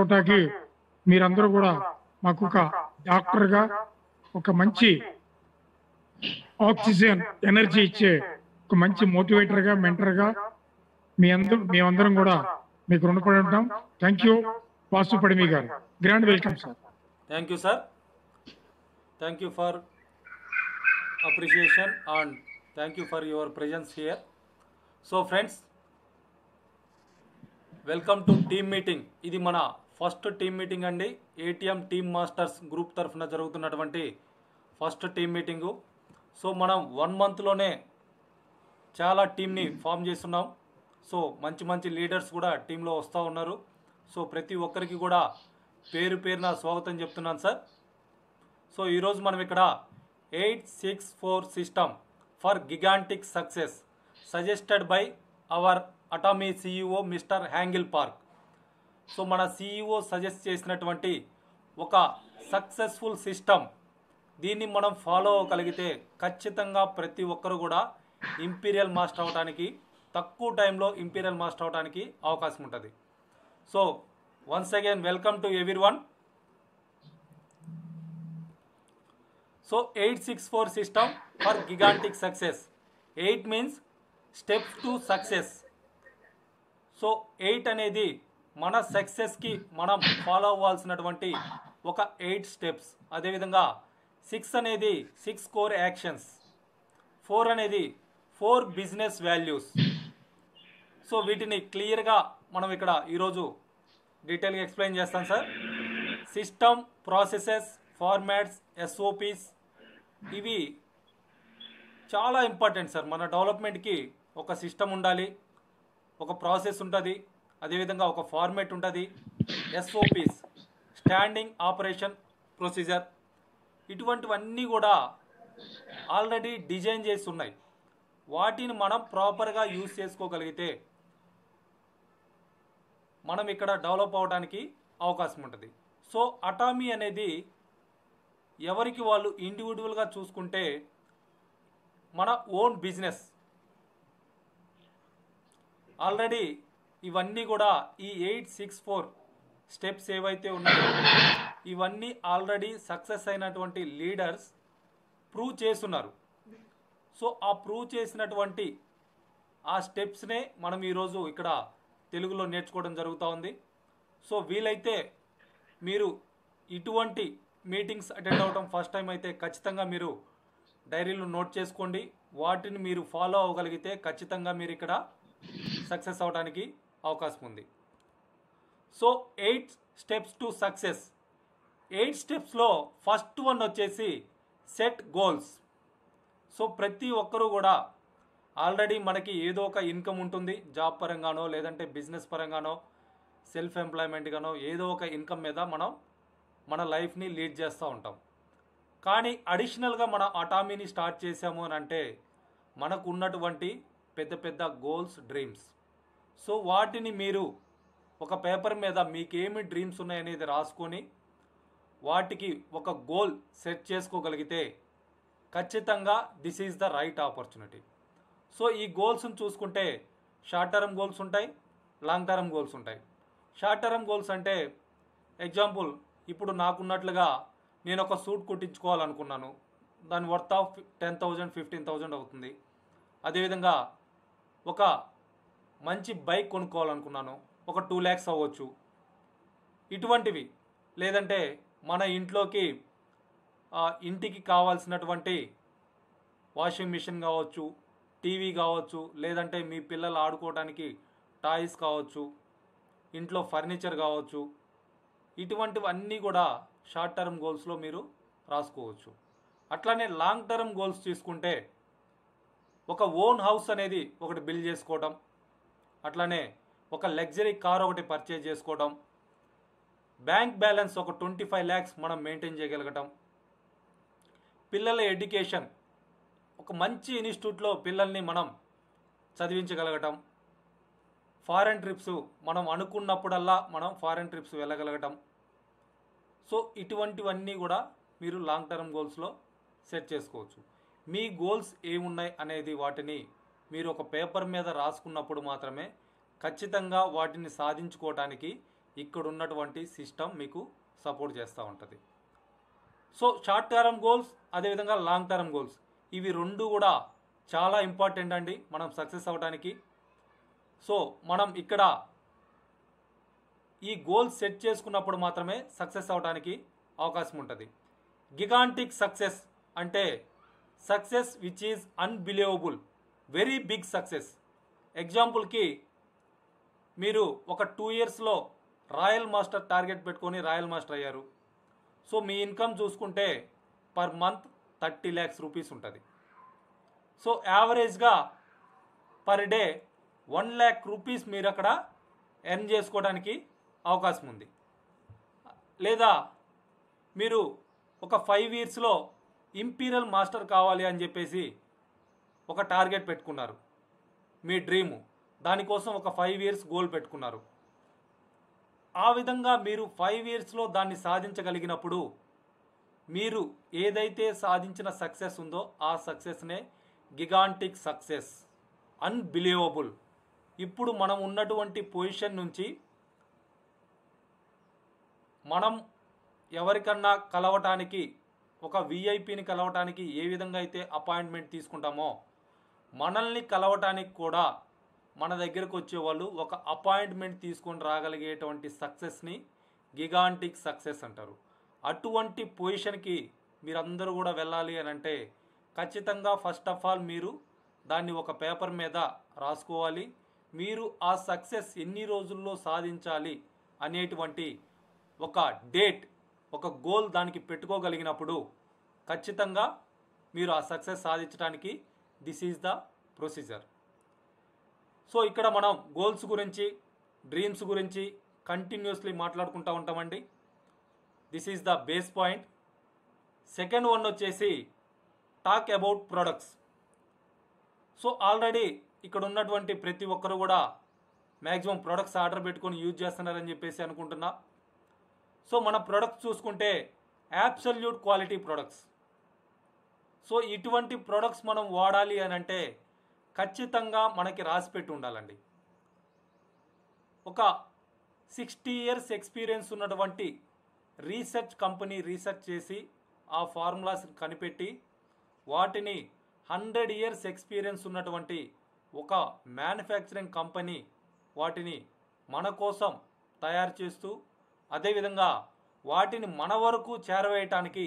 అవటానికి మీరందరూ కూడా మాకు ఒక డాక్టర్గా ఒక మంచి ఆక్సిజన్ ఎనర్జీ ఇచ్చే ఒక మంచి మోటివేటర్గా మెంటర్గా మేమందరం కూడా మీకు రుణపడి ఉంటాం. థ్యాంక్ యూ వాసు పడిమి గారు. Grand welcome sir. Thank you sir. Thank you for appreciation and thank you for your presence here. So friends, welcome to team meeting. ఇది మన ఫస్ట్ టీమ్ మీటింగ్ అండి. ఏటీఎం టీమ్ మాస్టర్స్ గ్రూప్ తరఫున జరుగుతున్నటువంటి first team meeting. So మనం 1 మంత్లోనే చాలా టీంని form చేస్తున్నాం. So మంచి మంచి లీడర్స్ కూడా టీంలో వస్తూ ఉన్నారు. సో ప్రతి ఒక్కరికి కూడా పేరు పేరున స్వాగతం చెప్తున్నాను సార్. సో ఈరోజు మనం ఇక్కడ 864 system for gigantic success suggested by our Atomy CEO Mr. Hangil Park. So మన CEO సజెస్ట్ చేసినటువంటి ఒక సక్సెస్ఫుల్ సిస్టమ్, దీన్ని మనం ఫాలో అవ్వగలిగితే ఖచ్చితంగా ప్రతి ఒక్కరు కూడా ఇంపీరియల్ మాస్టర్ అవడానికి, తక్కువ టైంలో ఇంపీరియల్ మాస్టర్ అవడానికి అవకాశం ఉంటుంది. So once again welcome to everyone. So 864 system for gigantic success. 8 means steps to success. So 8 అనేది మన సక్సెస్కి మనం ఫాలో అవ్వాల్సినటువంటి ఒక 8 స్టెప్స్. అదేవిధంగా 6 అనేది 6 కోర్ యాక్షన్స్. 4 అనేది 4 బిజినెస్ వాల్యూస్. సో వీటిని క్లియర్గా మనం ఇక్కడ ఈరోజు డీటెయిల్గా ఎక్స్ప్లెయిన్ చేస్తాం sir. System, processes, formats, SOPs ఇవి చాలా ఇంపార్టెంట్ సార్. మన డెవలప్మెంట్కి ఒక సిస్టమ్ ఉండాలి, ఒక ప్రాసెస్ ఉంటుంది, అదేవిధంగా ఒక ఫార్మేట్ ఉంటుంది, ఎస్ఓపీస్ స్టాండింగ్ ఆపరేషన్ ప్రొసీజర్, ఇటువంటివన్నీ కూడా ఆల్రెడీ డిజైన్ చేసి ఉన్నాయి. వాటిని మనం ప్రాపర్గా యూజ్ చేసుకోగలిగితే మనం ఇక్కడ డెవలప్ అవడానికి అవకాశం ఉంటుంది. సో అటామీ అనేది ఎవరికి వాళ్ళు ఇండివిజువల్గా చూసుకుంటే మన ఓన్ బిజినెస్. ఆల్రెడీ ఇవన్నీ కూడా ఈ 864 స్టెప్స్ ఏవైతే ఉన్నాయో ఇవన్నీ ఆల్రెడీ సక్సెస్ అయినటువంటి లీడర్స్ ప్రూవ్ చేస్తున్నారు. సో ఆ ప్రూవ్ చేసినటువంటి ఆ స్టెప్స్నే మనం ఈరోజు ఇక్కడ తెలుగులో నేర్చుకోవడం జరుగుతూ ఉంది. సో వీలైతే మీరు ఇటువంటి మీటింగ్స్ అటెండ్ అవ్వడం ఫస్ట్ టైం అయితే ఖచ్చితంగా మీరు డైరీలో నోట్ చేసుకోండి. వాటిని మీరు ఫాలో అవ్వగలిగితే ఖచ్చితంగా మీరు ఇక్కడ సక్సెస్ అవ్వడానికి అవకాశం ఉంది. So 8 steps to success. 8 స్టెప్స్లో ఫస్ట్ వన్ వచ్చేసి సెట్ గోల్స్. సో ప్రతి ఒక్కరూ కూడా ఆల్రెడీ మనకి ఏదో ఒక ఇన్కమ్ ఉంటుంది, జాబ్ పరంగానో లేదంటే బిజినెస్ పరంగానో సెల్ఫ్ ఎంప్లాయ్మెంట్గానో ఏదో ఒక ఇన్కమ్ మీద మనం మన లైఫ్ని లీడ్ చేస్తూ ఉంటాం. కానీ అడిషనల్గా మన అటామీని స్టార్ట్ చేసాము అని అంటే మనకు ఉన్నటువంటి పెద్ద పెద్ద గోల్స్, డ్రీమ్స్. సో వాటిని మీరు ఒక పేపర్ మీద మీకేమి డ్రీమ్స్ ఉన్నాయనేది రాసుకొని వాటికి ఒక గోల్ సెట్ చేసుకోగలిగితే ఖచ్చితంగా this is the right opportunity. So ఈ గోల్స్ని చూసుకుంటే షార్ట్ టర్మ్ గోల్స్ ఉంటాయి, లాంగ్ టర్మ్ గోల్స్ ఉంటాయి. షార్ట్ టర్మ్ గోల్స్ అంటే ఎగ్జాంపుల్, ఇప్పుడు నాకున్నట్లుగా నేను ఒక సూట్ కుట్టించుకోవాలనుకున్నాను, దాని వర్త్ ఆఫ్ 10,000 15,000 అవుతుంది. అదేవిధంగా ఒక మంచి బైక్ కొనుక్కోవాలనుకున్నాను, ఒక 2 lakhs అవ్వచ్చు. ఇటువంటివి లేదంటే మన ఇంటికి కావాల్సినటువంటి వాషింగ్ మిషన్ కావచ్చు, టీవీ కావచ్చు, లేదంటే మీ పిల్లలు ఆడుకోవడానికి టాయ్స్ కావచ్చు, ఇంట్లో ఫర్నిచర్ కావచ్చు, ఇటువంటివన్నీ కూడా షార్ట్ టర్మ్ గోల్స్లో మీరు రాసుకోవచ్చు. అట్లానే లాంగ్ టర్మ్ గోల్స్ తీసుకుంటే ఒక ఓన్ హౌస్ అనేది ఒకటి బిల్డ్ చేసుకోవడం, అట్లానే ఒక లగ్జరీ కార్ ఒకటి పర్చేజ్ చేసుకోవడం, బ్యాంక్ బ్యాలెన్స్ ఒక 25 lakhs మనం మెయింటైన్ చేయగలగటం, పిల్లల ఎడ్యుకేషన్ ఒక మంచి ఇన్స్టిట్యూట్లో పిల్లల్ని మనం చదివించగలగటం, ఫారెన్ ట్రిప్స్ మనం అనుకున్నప్పుడల్లా మనం ఫారెన్ ట్రిప్స్ వెళ్ళగలగటం. సో ఇటువంటివన్నీ కూడా మీరు లాంగ్ టర్మ్ గోల్స్లో సెట్ చేసుకోవచ్చు. మీ గోల్స్ ఏమున్నాయి అనేది వాటిని మీరు ఒక పేపర్ మీద రాసుకున్నప్పుడు మాత్రమే ఖచ్చితంగా వాటిని సాధించుకోవడానికి ఇక్కడ ఉన్నటువంటి సిస్టమ్ మీకు సపోర్ట్ చేస్తూ ఉంటుంది. సో షార్ట్ టర్మ్ గోల్స్ అదేవిధంగా లాంగ్ టర్మ్ గోల్స్ ఇవి రెండు కూడా చాలా ఇంపార్టెంట్ అండి మనం సక్సెస్ అవ్వడానికి. సో మనం ఇక్కడ ఈ గోల్స్ సెట్ చేసుకున్నప్పుడు మాత్రమే సక్సెస్ అవ్వడానికి అవకాశం ఉంటుంది. గిగాంటిక్ సక్సెస్ అంటే success which is unbelievable, very big success. ఎగ్జాంపుల్కి మీరు ఒక 2 ఇయర్స్లో రాయల్ మాస్టర్ టార్గెట్ పెట్టుకొని రాయల్ మాస్టర్ అయ్యారు. సో మీ ఇన్కమ్ చూసుకుంటే పర్ మంత్ 30 lakhs రూపీస్ ఉంటుంది. సో యావరేజ్గా పర్ డే 1 lakh రూపీస్ మీరు అక్కడ ఎర్న్ చేసుకోవడానికి అవకాశం ఉంది. లేదా మీరు ఒక 5 ఇయర్స్లో ఇంపీరియల్ మాస్టర్ కావాలి అని చెప్పేసి ఒక టార్గెట్ పెట్టుకున్నారు, మీ డ్రీము, దానికోసం ఒక 5 ఇయర్స్ గోల్ పెట్టుకున్నారు. ఆ విధంగా మీరు 5 ఇయర్స్లో దాన్ని సాధించగలిగినప్పుడు మీరు ఏదైతే సాధించిన సక్సెస్ ఉందో ఆ సక్సెస్నే గిగాంటిక్ సక్సెస్, అన్బిలీవబుల్. ఇప్పుడు మనం ఉన్నటువంటి పొజిషన్ నుంచి మనం ఎవరికన్నా కలవటానికి, ఒక విఐపిని కలవటానికి ఏ విధంగా అయితే అపాయింట్మెంట్ తీసుకుంటామో మనల్ని కలవటానికి కూడా మన దగ్గరకు వచ్చేవాళ్ళు ఒక అపాయింట్మెంట్ తీసుకొని రాగలిగేటువంటి సక్సెస్ని గిగాంటిక్ సక్సెస్ అంటారు. అటువంటి పొజిషన్కి మీరందరూ కూడా వెళ్ళాలి అని అంటే ఖచ్చితంగా ఫస్ట్ ఆఫ్ ఆల్ మీరు దాన్ని ఒక పేపర్ మీద రాసుకోవాలి. మీరు ఆ సక్సెస్ ఎన్ని రోజుల్లో సాధించాలి అనేటువంటి ఒక డేట్, ఒక గోల్ దానికి పెట్టుకోగలిగినప్పుడు ఖచ్చితంగా మీరు ఆ సక్సెస్ సాధించడానికి this is the procedure. So ఇక్కడ మనం గోల్స్ గురించి, డ్రీమ్స్ గురించి కంటిన్యూస్లీ మాట్లాడుకుంటూ ఉంటామండి. This is the base point. Second one వచ్చేసి talk about products. So already ఇక్కడ ఉన్నటువంటి ప్రతి ఒక్కరు కూడా మ్యాక్సిమం ప్రొడక్ట్స్ ఆర్డర్ పెట్టుకొని యూజ్ చేస్తున్నారని చెప్పేసి అనుకుంటున్నా. సో మన ప్రొడక్ట్స్ చూసుకుంటే అబ్సల్యూట్ క్వాలిటీ ప్రొడక్ట్స్. సో ఇటువంటి ప్రొడక్ట్స్ మనం వాడాలి అని అంటే ఖచ్చితంగా మనకి రాసిపెట్టి ఉండాలండి. ఒక 60 years ఎక్స్పీరియన్స్ ఉన్నటువంటి రీసెర్చ్ కంపెనీ రీసెర్చ్ చేసి ఆ ఫార్ములాస్ కనిపెట్టి వాటిని 100 years ఎక్స్పీరియన్స్ ఉన్నటువంటి ఒక మ్యానుఫ్యాక్చరింగ్ కంపెనీ వాటిని మన కోసం తయారు చేస్తూ అదేవిధంగా వాటిని మన వరకు చేరవేయటానికి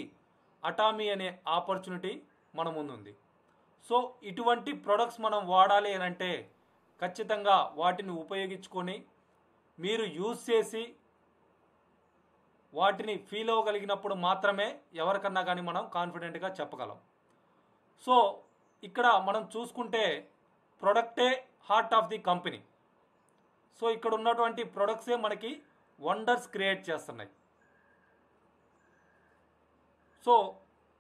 అటామీ అనే ఆపర్చునిటీ మన ముందుంది. సో ఇటువంటి ప్రొడక్ట్స్ మనం వాడాలి అని అంటే ఖచ్చితంగా వాటిని ఉపయోగించుకొని మీరు యూజ్ చేసి వాటిని ఫీల్ అవ్వగలిగినప్పుడు మాత్రమే ఎవరికన్నా కానీ మనం కాన్ఫిడెంట్గా చెప్పగలం. సో ఇక్కడ మనం చూసుకుంటే ప్రొడక్టే heart of the company. So ఇక్కడ ఉన్నటువంటి ప్రొడక్ట్సే మనకి వండర్స్ క్రియేట్ చేస్తున్నాయి. సో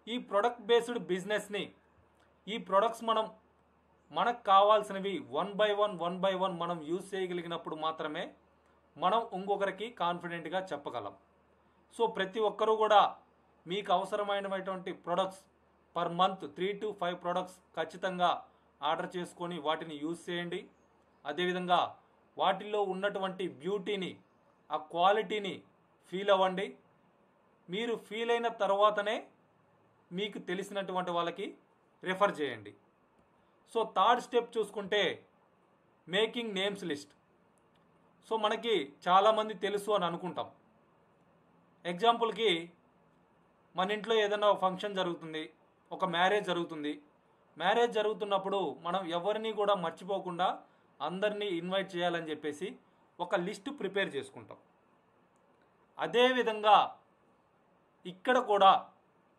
ఈ ప్రొడక్ట్ బేస్డ్ బిజినెస్ని, ఈ ప్రొడక్ట్స్ మనకు కావాల్సినవి వన్ బై వన్ మనం యూజ్ చేయగలిగినప్పుడు మాత్రమే మనం ఇంకొకరికి కాన్ఫిడెంట్గా చెప్పగలం. సో ప్రతి ఒక్కరూ కూడా మీకు అవసరమైనటువంటి products per month 3 to 5 products ఖచ్చితంగా ఆర్డర్ చేసుకొని వాటిని యూజ్ చేయండి. అదేవిధంగా వాటిల్లో ఉన్నటువంటి బ్యూటీని, ఆ క్వాలిటీని ఫీల్ అవ్వండి. మీరు ఫీల్ అయిన తర్వాతనే మీకు తెలిసినటువంటి వాళ్ళకి రెఫర్ చేయండి. సో థర్డ్ స్టెప్ చూసుకుంటే మేకింగ్ నేమ్స్ లిస్ట్. సో మనకి చాలామంది తెలుసు అని అనుకుంటాం. ఎగ్జాంపుల్కి మన ఇంట్లో ఏదైనా ఒక ఫంక్షన్ జరుగుతుంది, ఒక మ్యారేజ్ జరుగుతుంది. మ్యారేజ్ జరుగుతున్నప్పుడు మనం ఎవరిని కూడా మర్చిపోకుండా అందరినీ ఇన్వైట్ చేయాలని చెప్పేసి ఒక లిస్ట్ ప్రిపేర్ చేసుకుంటాం. అదేవిధంగా ఇక్కడ కూడా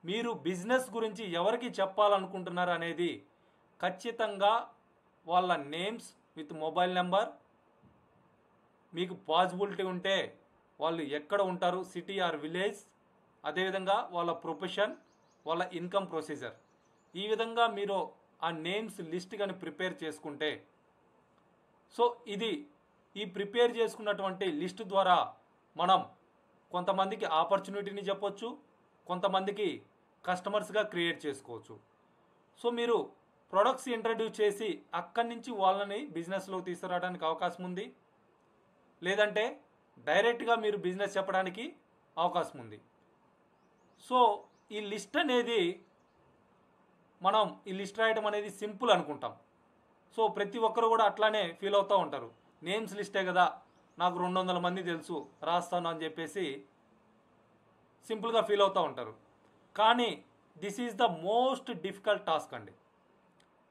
మీరు బిజినెస్ గురించి ఎవరికి చెప్పాలనుకుంటున్నారు అనేది ఖచ్చితంగా వాళ్ళ నేమ్స్ విత్ మొబైల్ నెంబర్, మీకు పాసిబిలిటీ ఉంటే వాళ్ళు ఎక్కడ ఉంటారు, సిటీ ఆర్ విలేజ్, అదేవిధంగా వాళ్ళ ప్రొఫెషన్, వాళ్ళ ఇన్కమ్ ప్రొసీజర్, ఈ విధంగా మీరు ఆ నేమ్స్ లిస్ట్ కానీ ప్రిపేర్ చేసుకుంటే, సో ఈ ప్రిపేర్ చేసుకున్నటువంటి లిస్ట్ ద్వారా మనం కొంతమందికి ఆపర్చునిటీని చెప్పొచ్చు, కొంతమందికి కస్టమర్స్గా క్రియేట్ చేసుకోవచ్చు. సో మీరు ప్రొడక్ట్స్ ఇంట్రడ్యూస్ చేసి అక్కడి నుంచి వాళ్ళని బిజినెస్లో తీసుకురావడానికి అవకాశం ఉంది. లేదంటే డైరెక్ట్గా మీరు బిజినెస్ చెప్పడానికి అవకాశం ఉంది. సో ఈ లిస్ట్ అనేది మనం ఈ లిస్ట్ రాయడం అనేది సింపుల్ అనుకుంటాం. సో ప్రతి ఒక్కరు కూడా అట్లానే ఫీల్ అవుతూ ఉంటారు. నేమ్స్ లిస్టే కదా, నాకు 200 మంది తెలుసు, రాస్తాను అని చెప్పేసి సింపుల్గా ఫీల్ అవుతూ ఉంటారు. కానీ this is the most difficult task అండి.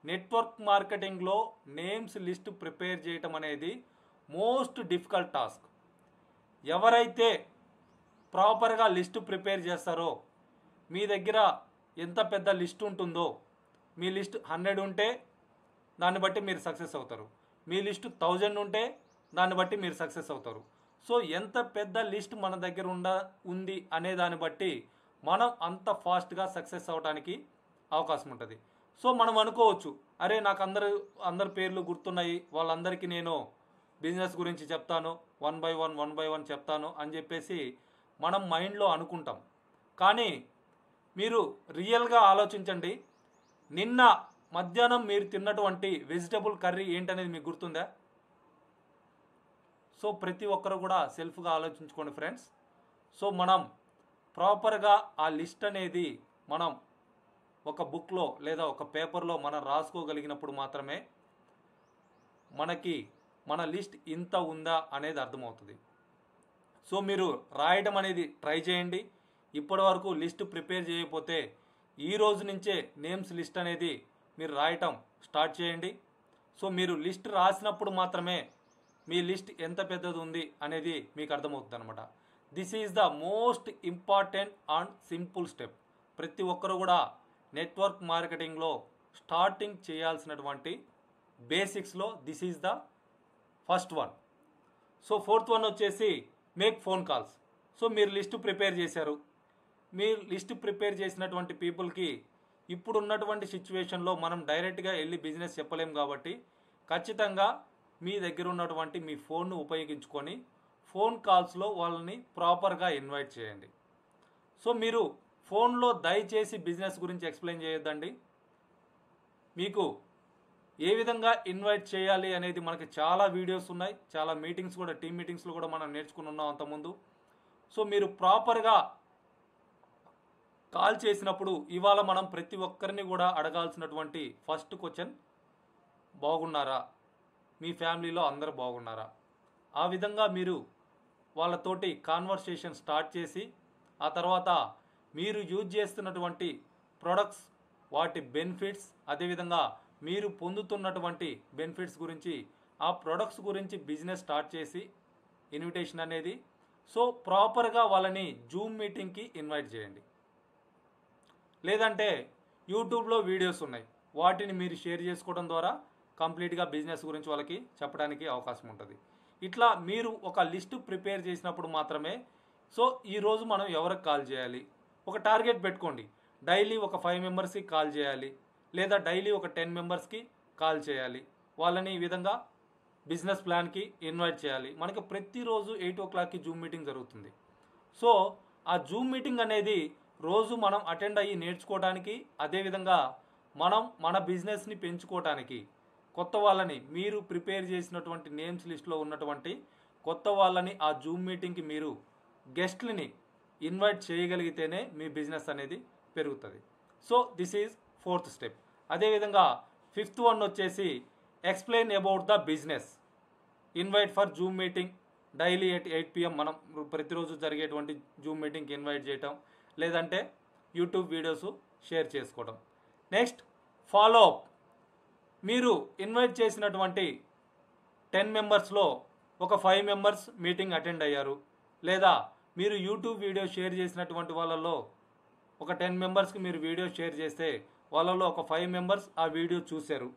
నెట్వర్క్ మార్కెటింగ్లో నేమ్స్ లిస్ట్ ప్రిపేర్ చేయటం అనేది మోస్ట్ డిఫికల్ట్ టాస్క్. ఎవరైతే ప్రాపర్గా లిస్ట్ ప్రిపేర్ చేస్తారో, మీ దగ్గర ఎంత పెద్ద లిస్ట్ ఉంటుందో, మీ లిస్ట్ 100 ఉంటే దాన్ని బట్టి మీరు సక్సెస్ అవుతారు, మీ లిస్ట్ 1000 ఉంటే దాన్ని బట్టి మీరు సక్సెస్ అవుతారు. సో ఎంత పెద్ద లిస్ట్ మన దగ్గర ఉంది అనే దాన్ని బట్టి మనం అంత ఫాస్ట్గా సక్సెస్ అవడానికి అవకాశం ఉంటుంది. సో మనం అనుకోవచ్చు, అరే నాకు అందరి పేర్లు గుర్తున్నాయి, వాళ్ళందరికీ నేను బిజినెస్ గురించి చెప్తాను, 1 by 1 చెప్తాను అని చెప్పేసి మనం మైండ్లో అనుకుంటాం. కానీ మీరు రియల్గా ఆలోచించండి, నిన్న మధ్యాహ్నం మీరు తిన్నటువంటి వెజిటబుల్ కర్రీ ఏంటనేది మీకు గుర్తుందా? సో ప్రతి ఒక్కరు కూడా సెల్ఫ్గా ఆలోచించుకోండి ఫ్రెండ్స్. సో మనం ప్రాపర్గా ఆ లిస్ట్ అనేది మనం ఒక బుక్లో లేదా ఒక పేపర్లో మనం రాసుకోగలిగినప్పుడు మాత్రమే మనకి మన లిస్ట్ ఇంత ఉందా అనేది అర్థమవుతుంది. సో మీరు రాయడం అనేది ట్రై చేయండి. ఇప్పటి వరకు లిస్ట్ ప్రిపేర్ చేయకపోతే ఈ రోజు నుంచే నేమ్స్ లిస్ట్ అనేది మీరు రాయటం స్టార్ట్ చేయండి. సో మీరు లిస్ట్ రాసినప్పుడు మాత్రమే మీ లిస్ట్ ఎంత పెద్దది ఉంది అనేది మీకు అర్థమవుతుంది అనమాట. This is the most important and simple step. ప్రతి ఒక్కరు కూడా నెట్వర్క్ మార్కెటింగ్లో స్టార్టింగ్ చేయాల్సినటువంటి బేసిక్స్లో this is the first one. So fourth one వచ్చేసి మేక్ ఫోన్ కాల్స్. సో మీరు లిస్ట్ ప్రిపేర్ చేశారు, మీరు లిస్ట్ ప్రిపేర్ చేసినటువంటి పీపుల్కి ఇప్పుడు ఉన్నటువంటి సిచ్యువేషన్లో మనం డైరెక్ట్గా వెళ్ళి బిజినెస్ చెప్పలేం కాబట్టి ఖచ్చితంగా మీ దగ్గర ఉన్నటువంటి మీ ఫోన్ను ఉపయోగించుకొని ఫోన్ కాల్స్లో వాళ్ళని ప్రాపర్గా ఇన్వైట్ చేయండి. సో మీరు ఫోన్లో దయచేసి బిజినెస్ గురించి ఎక్స్ప్లెయిన్ చేయొద్దండి. మీకు ఏ విధంగా ఇన్వైట్ చేయాలి అనేది మనకి చాలా వీడియోస్ ఉన్నాయి, చాలా మీటింగ్స్ కూడా, టీమ్ మీటింగ్స్లో కూడా మనం నేర్చుకుని ఉన్నాం అంతకుముందు. సో మీరు ప్రాపర్గా కాల్ చేసినప్పుడు ఇవాళ మనం ప్రతి ఒక్కరిని కూడా అడగాల్సినటువంటి ఫస్ట్ క్వశ్చన్, బాగున్నారా, మీ ఫ్యామిలీలో అందరూ బాగున్నారా? ఆ విధంగా మీరు వాళ్ళతోటి కాన్వర్సేషన్ స్టార్ట్ చేసి ఆ తర్వాత మీరు యూజ్ చేస్తున్నటువంటి ప్రొడక్ట్స్, వాటి బెనిఫిట్స్, అదేవిధంగా మీరు పొందుతున్నటువంటి బెనిఫిట్స్ గురించి, ఆ ప్రొడక్ట్స్ గురించి బిజినెస్ స్టార్ట్ చేసి ఇన్విటేషన్ అనేది, సో ప్రాపర్గా వాళ్ళని జూమ్ మీటింగ్కి ఇన్వైట్ చేయండి. లేదంటే యూట్యూబ్లో వీడియోస్ ఉన్నాయి, వాటిని మీరు షేర్ చేసుకోవడం ద్వారా కంప్లీట్గా బిజినెస్ గురించి వాళ్ళకి చెప్పడానికి అవకాశం ఉంటుంది. ఇట్లా మీరు ఒక లిస్టు ప్రిపేర్ చేసినప్పుడు మాత్రమే, సో ఈరోజు మనం ఎవరికి కాల్ చేయాలి, ఒక టార్గెట్ పెట్టుకోండి. డైలీ ఒక 5 మెంబర్స్కి కాల్ చేయాలి, లేదా డైలీ ఒక 10 మెంబర్స్కి కాల్ చేయాలి. వాళ్ళని ఈ విధంగా బిజినెస్ ప్లాన్కి ఇన్వైట్ చేయాలి. మనకి ప్రతిరోజు 8 o'clockకి జూమ్ మీటింగ్ జరుగుతుంది. సో ఆ జూమ్ మీటింగ్ అనేది రోజు మనం అటెండ్ అయ్యి నేర్చుకోవడానికి, అదేవిధంగా మనం మన బిజినెస్ని పెంచుకోవడానికి కొత్త వాళ్ళని, మీరు ప్రిపేర్ చేసినటువంటి నేమ్స్ లిస్ట్లో ఉన్నటువంటి కొత్త వాళ్ళని ఆ జూమ్ మీటింగ్కి మీరు గెస్ట్లని ఇన్వైట్ చేయగలిగితేనే మీ బిజినెస్ అనేది పెరుగుతుంది. So this is 4th step. అదేవిధంగా 5th వన్ వచ్చేసి explain about the business. Invite for Zoom meeting daily at 8 PM మనం ప్రతిరోజు జరిగేటువంటి జూమ్ మీటింగ్కి ఇన్వైట్ చేయటం, లేదంటే యూట్యూబ్ వీడియోస్ షేర్ చేసుకోవడం. Next follow up. మీరు ఇన్వైట్ చేసినటువంటి 10 మెంబర్స్లో ఒక 5 మెంబర్స్ మీటింగ్ అటెండ్ అయ్యారు, లేదా మీరు యూట్యూబ్ వీడియో షేర్ చేసినటువంటి వాళ్ళలో ఒక 10 మెంబర్స్కి మీరు వీడియో షేర్ చేస్తే వాళ్ళలో ఒక 5 మెంబర్స్ ఆ వీడియో చూశారు.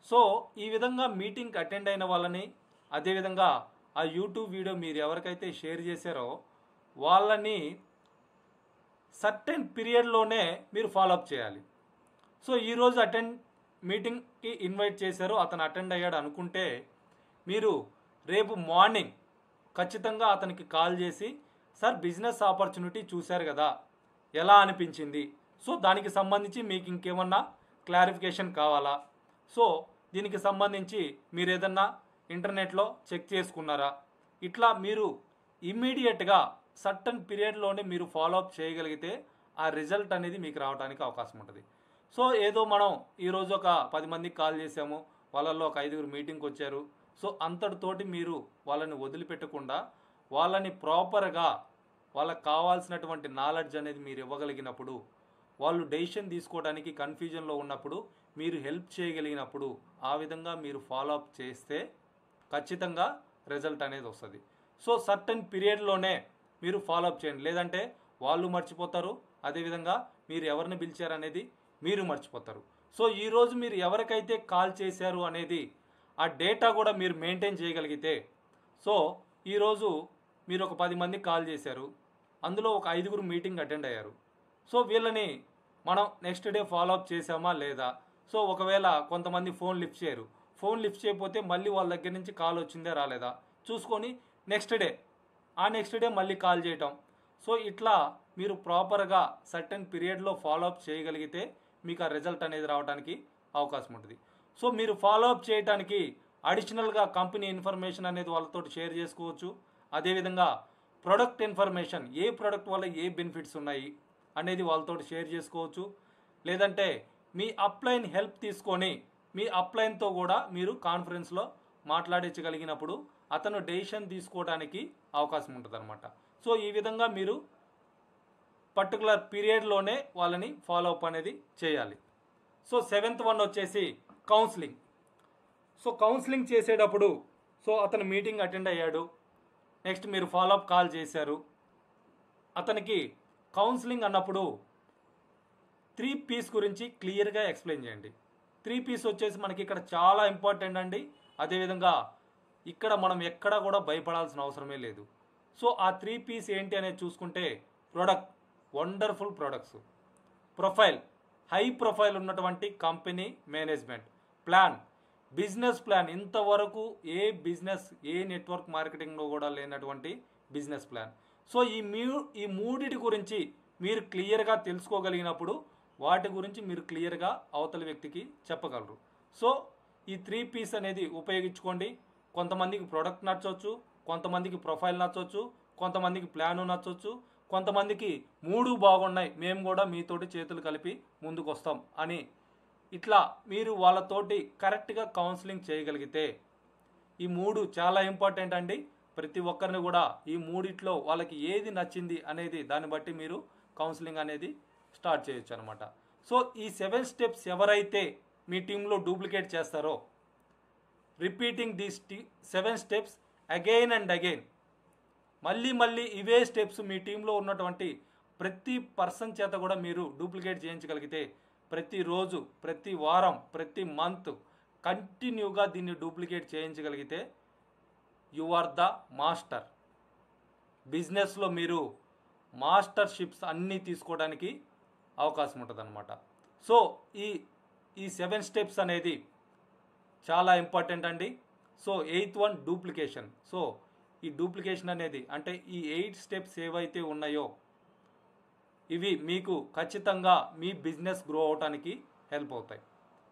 సో ఈ విధంగా మీటింగ్కి అటెండ్ అయిన వాళ్ళని, అదేవిధంగా ఆ యూట్యూబ్ వీడియో మీరు ఎవరికైతే షేర్ చేశారో వాళ్ళని సర్టెన్ పీరియడ్లోనే మీరు ఫాలోఅప్ చేయాలి. సో ఈరోజు మీటింగ్కి ఇన్వైట్ చేశారు, అతను అటెండ్ అయ్యాడు అనుకుంటే మీరు రేపు మార్నింగ్ ఖచ్చితంగా అతనికి కాల్ చేసి, సార్ బిజినెస్ ఆపర్చునిటీ చూశారు కదా, ఎలా అనిపించింది, సో దానికి సంబంధించి మీకు ఇంకేమన్నా క్లారిఫికేషన్ కావాలా, సో దీనికి సంబంధించి మీరు ఏదన్నా ఇంటర్నెట్లో చెక్ చేసుకున్నారా, ఇట్లా మీరు ఇమ్మీడియట్గా సర్టన్ పీరియడ్లోనే మీరు ఫాలోఅప్ చేయగలిగితే ఆ రిజల్ట్ అనేది మీకు రావడానికి అవకాశం ఉంటుంది. సో ఏదో మనం ఈరోజు ఒక 10 మందికి కాల్ చేసాము, వాళ్ళల్లో ఒక 5గురు మీటింగ్కి వచ్చారు, సో అంతటితోటి మీరు వాళ్ళని వదిలిపెట్టకుండా వాళ్ళని ప్రాపర్గా వాళ్ళకి కావాల్సినటువంటి నాలెడ్జ్ అనేది మీరు ఇవ్వగలిగినప్పుడు, వాళ్ళు డెసిషన్ తీసుకోవడానికి కన్ఫ్యూజన్లో ఉన్నప్పుడు మీరు హెల్ప్ చేయగలిగినప్పుడు, ఆ విధంగా మీరు ఫాలోఅప్ చేస్తే ఖచ్చితంగా రిజల్ట్ అనేది వస్తుంది. సో సర్టన్ పీరియడ్లోనే మీరు ఫాలోఅప్ చేయండి, లేదంటే వాళ్ళు మర్చిపోతారు, అదేవిధంగా మీరు ఎవరిని పిలిచారనేది మీరు మర్చిపోతారు. సో ఈరోజు మీరు ఎవరికైతే కాల్ చేశారు అనేది ఆ డేటా కూడా మీరు మెయింటైన్ చేయగలిగితే, సో ఈరోజు మీరు ఒక 10 మందికి కాల్ చేశారు, అందులో ఒక 5గురు మీటింగ్ అటెండ్ అయ్యారు. సో వీళ్ళని మనం నెక్స్ట్ డే ఫాలోఅప్ చేసామా లేదా, సో ఒకవేళ కొంతమంది ఫోన్ లిఫ్ట్ చేయరు, ఫోన్ లిఫ్ట్ చేయకపోతే మళ్ళీ వాళ్ళ దగ్గర నుంచి కాల్ వచ్చిందే రాలేదా చూసుకొని నెక్స్ట్ డే మళ్ళీ కాల్ చేయటం. సో ఇట్లా మీరు ప్రాపర్గా సర్టెన్ పీరియడ్లో ఫాలోఅప్ చేయగలిగితే మీకు ఆ రిజల్ట్ అనేది రావడానికి అవకాశం ఉంటుంది. సో మీరు ఫాలోఅప్ చేయడానికి అడిషనల్గా కంపెనీ ఇన్ఫర్మేషన్ అనేది వాళ్ళతో షేర్ చేసుకోవచ్చు. అదేవిధంగా ప్రొడక్ట్ ఇన్ఫర్మేషన్, ఏ ప్రొడక్ట్ వల్ల ఏ బెనిఫిట్స్ ఉన్నాయి అనేది వాళ్ళతో షేర్ చేసుకోవచ్చు. లేదంటే మీ అప్లైన్ హెల్ప్ తీసుకొని మీ అప్లైన్తో కూడా మీరు కాన్ఫరెన్స్లో మాట్లాడించగలిగినప్పుడు అతను డెసిషన్ తీసుకోవడానికి అవకాశం ఉంటుంది అనమాట. సో ఈ విధంగా మీరు పర్టికులర్ పీరియడ్లోనే వాళ్ళని ఫాలోఅప్ అనేది చేయాలి. సో 7th వన్ వచ్చేసి కౌన్సిలింగ్. సో కౌన్సిలింగ్ చేసేటప్పుడు, సో అతను మీటింగ్ అటెండ్ అయ్యాడు, నెక్స్ట్ మీరు ఫాలోఅప్ కాల్ చేశారు, అతనికి కౌన్సిలింగ్ అన్నప్పుడు 3Ps గురించి క్లియర్గా ఎక్స్ప్లెయిన్ చేయండి. 3Ps వచ్చేసి మనకి ఇక్కడ చాలా ఇంపార్టెంట్ అండి. అదేవిధంగా ఇక్కడ మనం ఎక్కడా కూడా భయపడాల్సిన అవసరమే లేదు. సో ఆ 3Ps ఏంటి అనేది చూసుకుంటే, product, wonderful products, profile, high profile ఉన్నటువంటి company management, plan, business plan, ఇంతవరకు ఏ బిజినెస్ ఏ నెట్వర్క్ మార్కెటింగ్లో కూడా లేనటువంటి బిజినెస్ ప్లాన్. సో ఈ మూడిటి గురించి మీరు క్లియర్గా తెలుసుకోగలిగినప్పుడు వాటి గురించి మీరు క్లియర్గా అవతలి వ్యక్తికి చెప్పగలరు. సో ఈ 3Ps అనేది ఉపయోగించుకోండి. కొంతమందికి ప్రొడక్ట్ నచ్చవచ్చు, కొంతమందికి ప్రొఫైల్ నచ్చవచ్చు, కొంతమందికి ప్లాను నచ్చవచ్చు, కొంతమందికి 3 బాగున్నాయి, మేము కూడా మీతోటి చేతులు కలిపి ముందుకు వస్తాం అని ఇట్లా మీరు వాళ్ళతోటి కరెక్ట్గా కౌన్సిలింగ్ చేయగలిగితే, ఈ 3 చాలా ఇంపార్టెంట్ అండి. ప్రతి ఒక్కరిని కూడా ఈ 3 వాళ్ళకి ఏది నచ్చింది అనేది దాన్ని బట్టి మీరు కౌన్సిలింగ్ అనేది స్టార్ట్ చేయొచ్చు అనమాట. సో ఈ 7 స్టెప్స్ ఎవరైతే మీ టీంలో డూప్లికేట్ చేస్తారో, repeating these 7 steps again and again, మళ్ళీ ఇవే స్టెప్స్ మీ టీంలో ఉన్నటువంటి ప్రతి పర్సన్ చేత కూడా మీరు డూప్లికేట్ చేయించగలిగితే, ప్రతిరోజు, ప్రతి వారం, ప్రతి మంత్ కంటిన్యూగా దీన్ని డూప్లికేట్ చేయించగలిగితే యు ఆర్ ద మాస్టర్. బిజినెస్లో మీరు మాస్టర్షిప్స్ అన్నీ తీసుకోవడానికి అవకాశం ఉంటుంది అనమాట. సో ఈ 7 స్టెప్స్ అనేది చాలా ఇంపార్టెంట్ అండి. So 8th one duplication. So ఈ డూప్లికేషన్ అనేది అంటే ఈ 8 స్టెప్స్ ఏవైతే ఉన్నాయో ఇవి మీకు ఖచ్చితంగా మీ బిజినెస్ గ్రో అవడానికి హెల్ప్ అవుతాయి.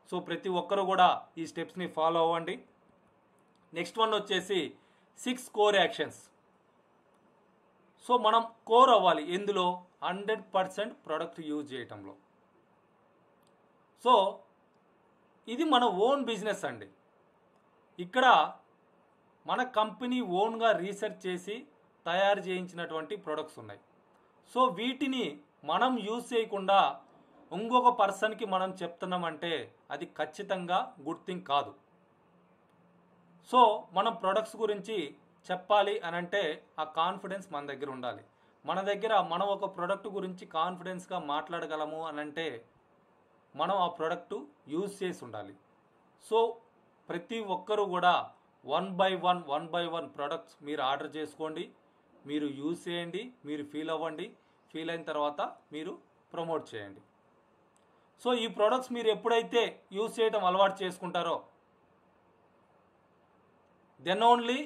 సో ప్రతి ఒక్కరు కూడా ఈ స్టెప్స్ని ఫాలో అవ్వండి. నెక్స్ట్ వన్ వచ్చేసి 6 కోర్ యాక్షన్స్. సో మనం కోర్ అవ్వాలి ఎందులో? 100% ప్రొడక్ట్ యూజ్ చేయటంలో. సో ఇది మన ఓన్ బిజినెస్ అండి. ఇక్కడ మన కంపెనీ ఓన్గా రీసెర్చ్ చేసి తయారు చేయించినటువంటి ప్రొడక్ట్స్ ఉన్నాయి. సో వీటిని మనం యూజ్ చేయకుండా ఇంకొక పర్సన్కి మనం చెప్తున్నామంటే అది ఖచ్చితంగా గుడ్ థింగ్ కాదు. సో మనం ప్రొడక్ట్స్ గురించి చెప్పాలి అని అంటే ఆ కాన్ఫిడెన్స్ మన దగ్గర ఉండాలి. మనం ఒక ప్రోడక్ట్ గురించి కాన్ఫిడెన్స్గా మాట్లాడగలము అని అంటే మనం ఆ ప్రోడక్ట్ యూజ్ చేసి ఉండాలి. సో ప్రతి ఒక్కరూ కూడా 1 by 1 ప్రొడక్ట్స్ మీరు ఆర్డర్ చేసుకోండి, మీరు యూజ్ చేయండి, మీరు ఫీల్ అవ్వండి, ఫీల్ అయిన తర్వాత మీరు ప్రమోట్ చేయండి. సో ఈ ప్రొడక్ట్స్ మీరు ఎప్పుడైతే యూజ్ చేయడం అలవాటు చేసుకుంటారో then only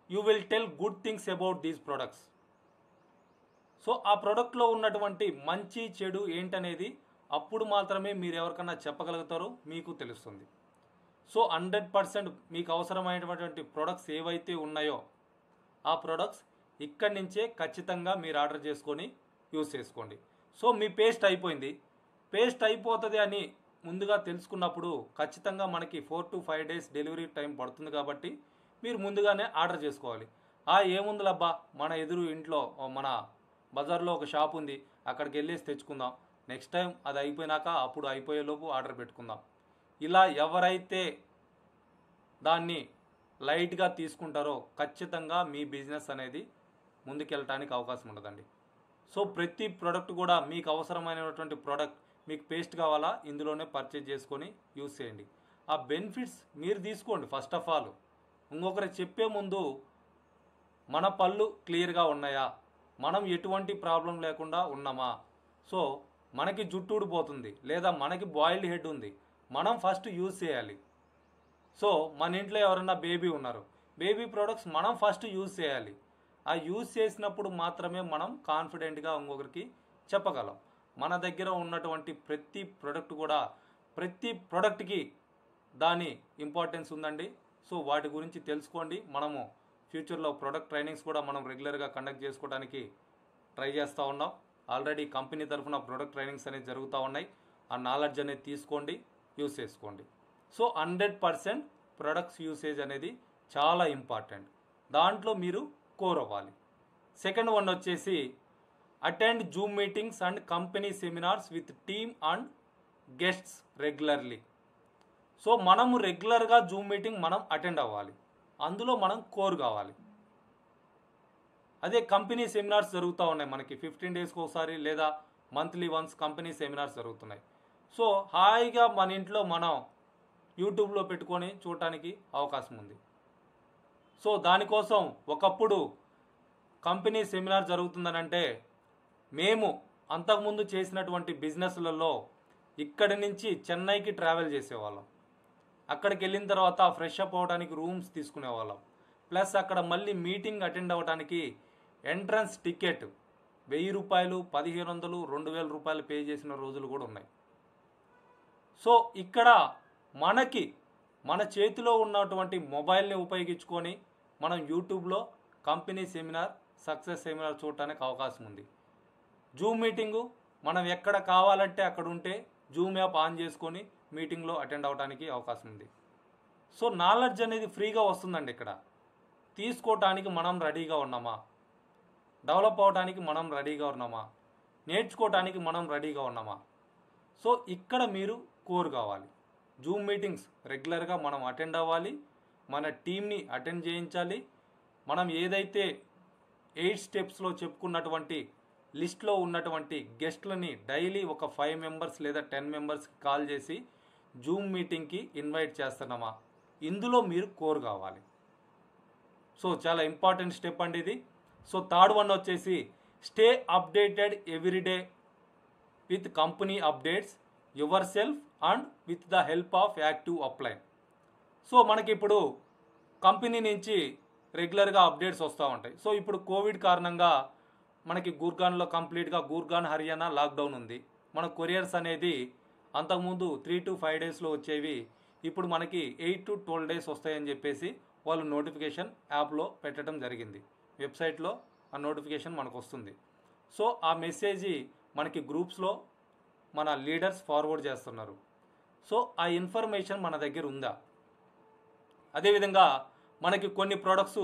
you will tell good things about these products. So ఆ ప్రోడక్ట్లో ఉన్నటువంటి మంచి చెడు ఏంటనేది అప్పుడు మాత్రమే మీరు ఎవరికన్నా చెప్పగలుగుతారో మీకు తెలుస్తుంది. సో 100% మీకు అవసరమైనటువంటి ప్రొడక్ట్స్ ఏవైతే ఉన్నాయో ఆ ప్రొడక్ట్స్ ఇక్కడి నుంచే ఖచ్చితంగా మీరు ఆర్డర్ చేసుకొని యూస్ చేసుకోండి. సో మీ పేస్ట్ అయిపోయింది, పేస్ట్ అయిపోతుంది అని ముందుగా తెలుసుకున్నప్పుడు ఖచ్చితంగా మనకి 4 to 5 days డెలివరీ టైం పడుతుంది కాబట్టి మీరు ముందుగానే ఆర్డర్ చేసుకోవాలి. ఏముందిలబ్బా మన ఎదురు ఇంట్లో మన బజార్లో ఒక షాప్ ఉంది, అక్కడికి వెళ్ళేసి తెచ్చుకుందాం, నెక్స్ట్ టైం అది అయిపోయినాక అప్పుడు అయిపోయేలోపు ఆర్డర్ పెట్టుకుందాం, ఇలా ఎవరైతే దాన్ని లైట్గా తీసుకుంటారో ఖచ్చితంగా మీ బిజినెస్ అనేది ముందుకెళ్ళటానికి అవకాశం ఉండదండి. సో ప్రతి ప్రోడక్ట్ కూడా మీకు అవసరమైనటువంటి ప్రోడక్ట్, మీకు పేస్ట్ కావాలా ఇందులోనే పర్చేజ్ చేసుకొని యూస్ చేయండి. ఆ బెనిఫిట్స్ మీరు తీసుకోండి. ఫస్ట్ ఆఫ్ ఆల్ ఇంకొకరు చెప్పే ముందు మన పళ్ళు క్లియర్గా ఉన్నాయా, మనం ఎటువంటి ప్రాబ్లం లేకుండా ఉన్నామా, సో మనకి జుట్టు ఊడిపోతుంది లేదా మనకి బాయిల్డ్ హెడ్ ఉంది, మనం ఫస్ట్ యూజ్ చేయాలి. సో మన ఇంట్లో ఎవరైనా బేబీ ఉన్నారు, బేబీ ప్రోడక్ట్స్ మనం ఫస్ట్ యూజ్ చేయాలి. ఆ యూజ్ చేసినప్పుడు మాత్రమే మనం కాన్ఫిడెంట్గా ఇంకొకరికి చెప్పగలం. మన దగ్గర ఉన్నటువంటి ప్రతి ప్రోడక్ట్ కూడా ప్రతి ప్రోడక్ట్కి దాని ఇంపార్టెన్స్ ఉందండి. సో వాటి గురించి తెలుసుకోండి. మనము ఫ్యూచర్లో ప్రోడక్ట్ ట్రైనింగ్స్ కూడా మనం రెగ్యులర్గా కండక్ట్ చేసుకోవడానికి ట్రై చేస్తూ ఉన్నాం. ఆల్రెడీ కంపెనీ తరఫున ప్రోడక్ట్ ట్రైనింగ్స్ అనేది జరుగుతూ ఉన్నాయి. ఆ నాలెడ్జ్ అనేది తీసుకోండి, యూస్ చేసుకోండి. సో 100% ప్రొడక్ట్స్ యూసేజ్ అనేది చాలా ఇంపార్టెంట్, దాంట్లో మీరు కోర్ అవ్వాలి. సెకండ్ వన్ వచ్చేసి attend Zoom meetings and company seminars with team and guests regularly. So మనము రెగ్యులర్గా జూమ్ మీటింగ్ మనం అటెండ్ అవ్వాలి, అందులో మనం కోర్ కావాలి. అదే కంపెనీ సెమినార్స్ జరుగుతూ ఉన్నాయి మనకి 15 daysకి ఒకసారి లేదా మంత్లీ వన్స్ కంపెనీ సెమినార్స్ జరుగుతున్నాయి. సో హాయిగా మన ఇంట్లో మనం యూట్యూబ్లో పెట్టుకొని చూడటానికి అవకాశం ఉంది. సో దానికోసం ఒకప్పుడు కంపెనీ సెమినార్ జరుగుతుందనంటే మేము అంతకుముందు చేసినటువంటి బిజినెస్లలో ఇక్కడి నుంచి చెన్నైకి ట్రావెల్ చేసేవాళ్ళం. అక్కడికి వెళ్ళిన తర్వాత ఫ్రెష్ అప్ అవ్వడానికి రూమ్స్ తీసుకునేవాళ్ళం. ప్లస్ అక్కడ మళ్ళీ మీటింగ్ అటెండ్ అవ్వడానికి ఎంట్రన్స్ టికెట్ 1000 రూపాయలు, 1500, 2000 రూపాయలు పే చేసిన రోజులు కూడా ఉన్నాయి. సో ఇక్కడ మనకి మన చేతిలో ఉన్నటువంటి మొబైల్ని ఉపయోగించుకొని మనం యూట్యూబ్లో కంపెనీ సెమినార్, సక్సెస్ సెమినార్ చూడటానికి అవకాశం ఉంది. జూమ్ మీటింగు మనం ఎక్కడ కావాలంటే అక్కడ ఉంటే జూమ్ యాప్ ఆన్ చేసుకొని మీటింగ్లో అటెండ్ అవ్వడానికి అవకాశం ఉంది. సో నాలెడ్జ్ అనేది ఫ్రీగా వస్తుందండి. ఇక్కడ తీసుకోవటానికి మనం రెడీగా ఉన్నామా, డెవలప్ అవ్వడానికి మనం రెడీగా ఉన్నామా, నేర్చుకోవటానికి మనం రెడీగా ఉన్నామా. సో ఇక్కడ మీరు కోర్ కావాలి. జూమ్ మీటింగ్స్ రెగ్యులర్గా మనం అటెండ్ అవ్వాలి, మన టీంని అటెండ్ చేయించాలి. మనం ఏదైతే 8 స్టెప్స్లో చెప్పుకున్నటువంటి లిస్ట్లో ఉన్నటువంటి గెస్ట్లని డైలీ ఒక 5 members లేదా 10 members కాల్ చేసి జూమ్ మీటింగ్కి ఇన్వైట్ చేస్తున్నామా, ఇందులో మీరు కోర్ కావాలి. సో చాలా ఇంపార్టెంట్ స్టెప్ అండి ఇది. సో థర్డ్ వన్ వచ్చేసి stay updated everyday with company updates your self and with the help of active upline. So మనకి ఇప్పుడు కంపెనీ నుంచి రెగ్యులర్గా అప్డేట్స్ వస్తూ ఉంటాయి. సో ఇప్పుడు కోవిడ్ కారణంగా మనకి గుర్గాన్లో కంప్లీట్గా గుర్గాన్ హర్యానా లాక్డౌన్ ఉంది. మన కొరియర్స్ అనేది అంతకుముందు 3 to 5 daysలో వచ్చేవి, ఇప్పుడు మనకి 8 to 12 days వస్తాయని చెప్పేసి వాళ్ళు నోటిఫికేషన్ యాప్లో పెట్టడం జరిగింది. వెబ్సైట్లో ఆ నోటిఫికేషన్ మనకు వస్తుంది. సో ఆ మెసేజ్ మనకి గ్రూప్స్లో మన లీడర్స్ ఫార్వర్డ్ చేస్తున్నారు. సో ఆ ఇన్ఫర్మేషన్ మన దగ్గర ఉందా? అదేవిధంగా మనకి కొన్ని ప్రోడక్ట్స్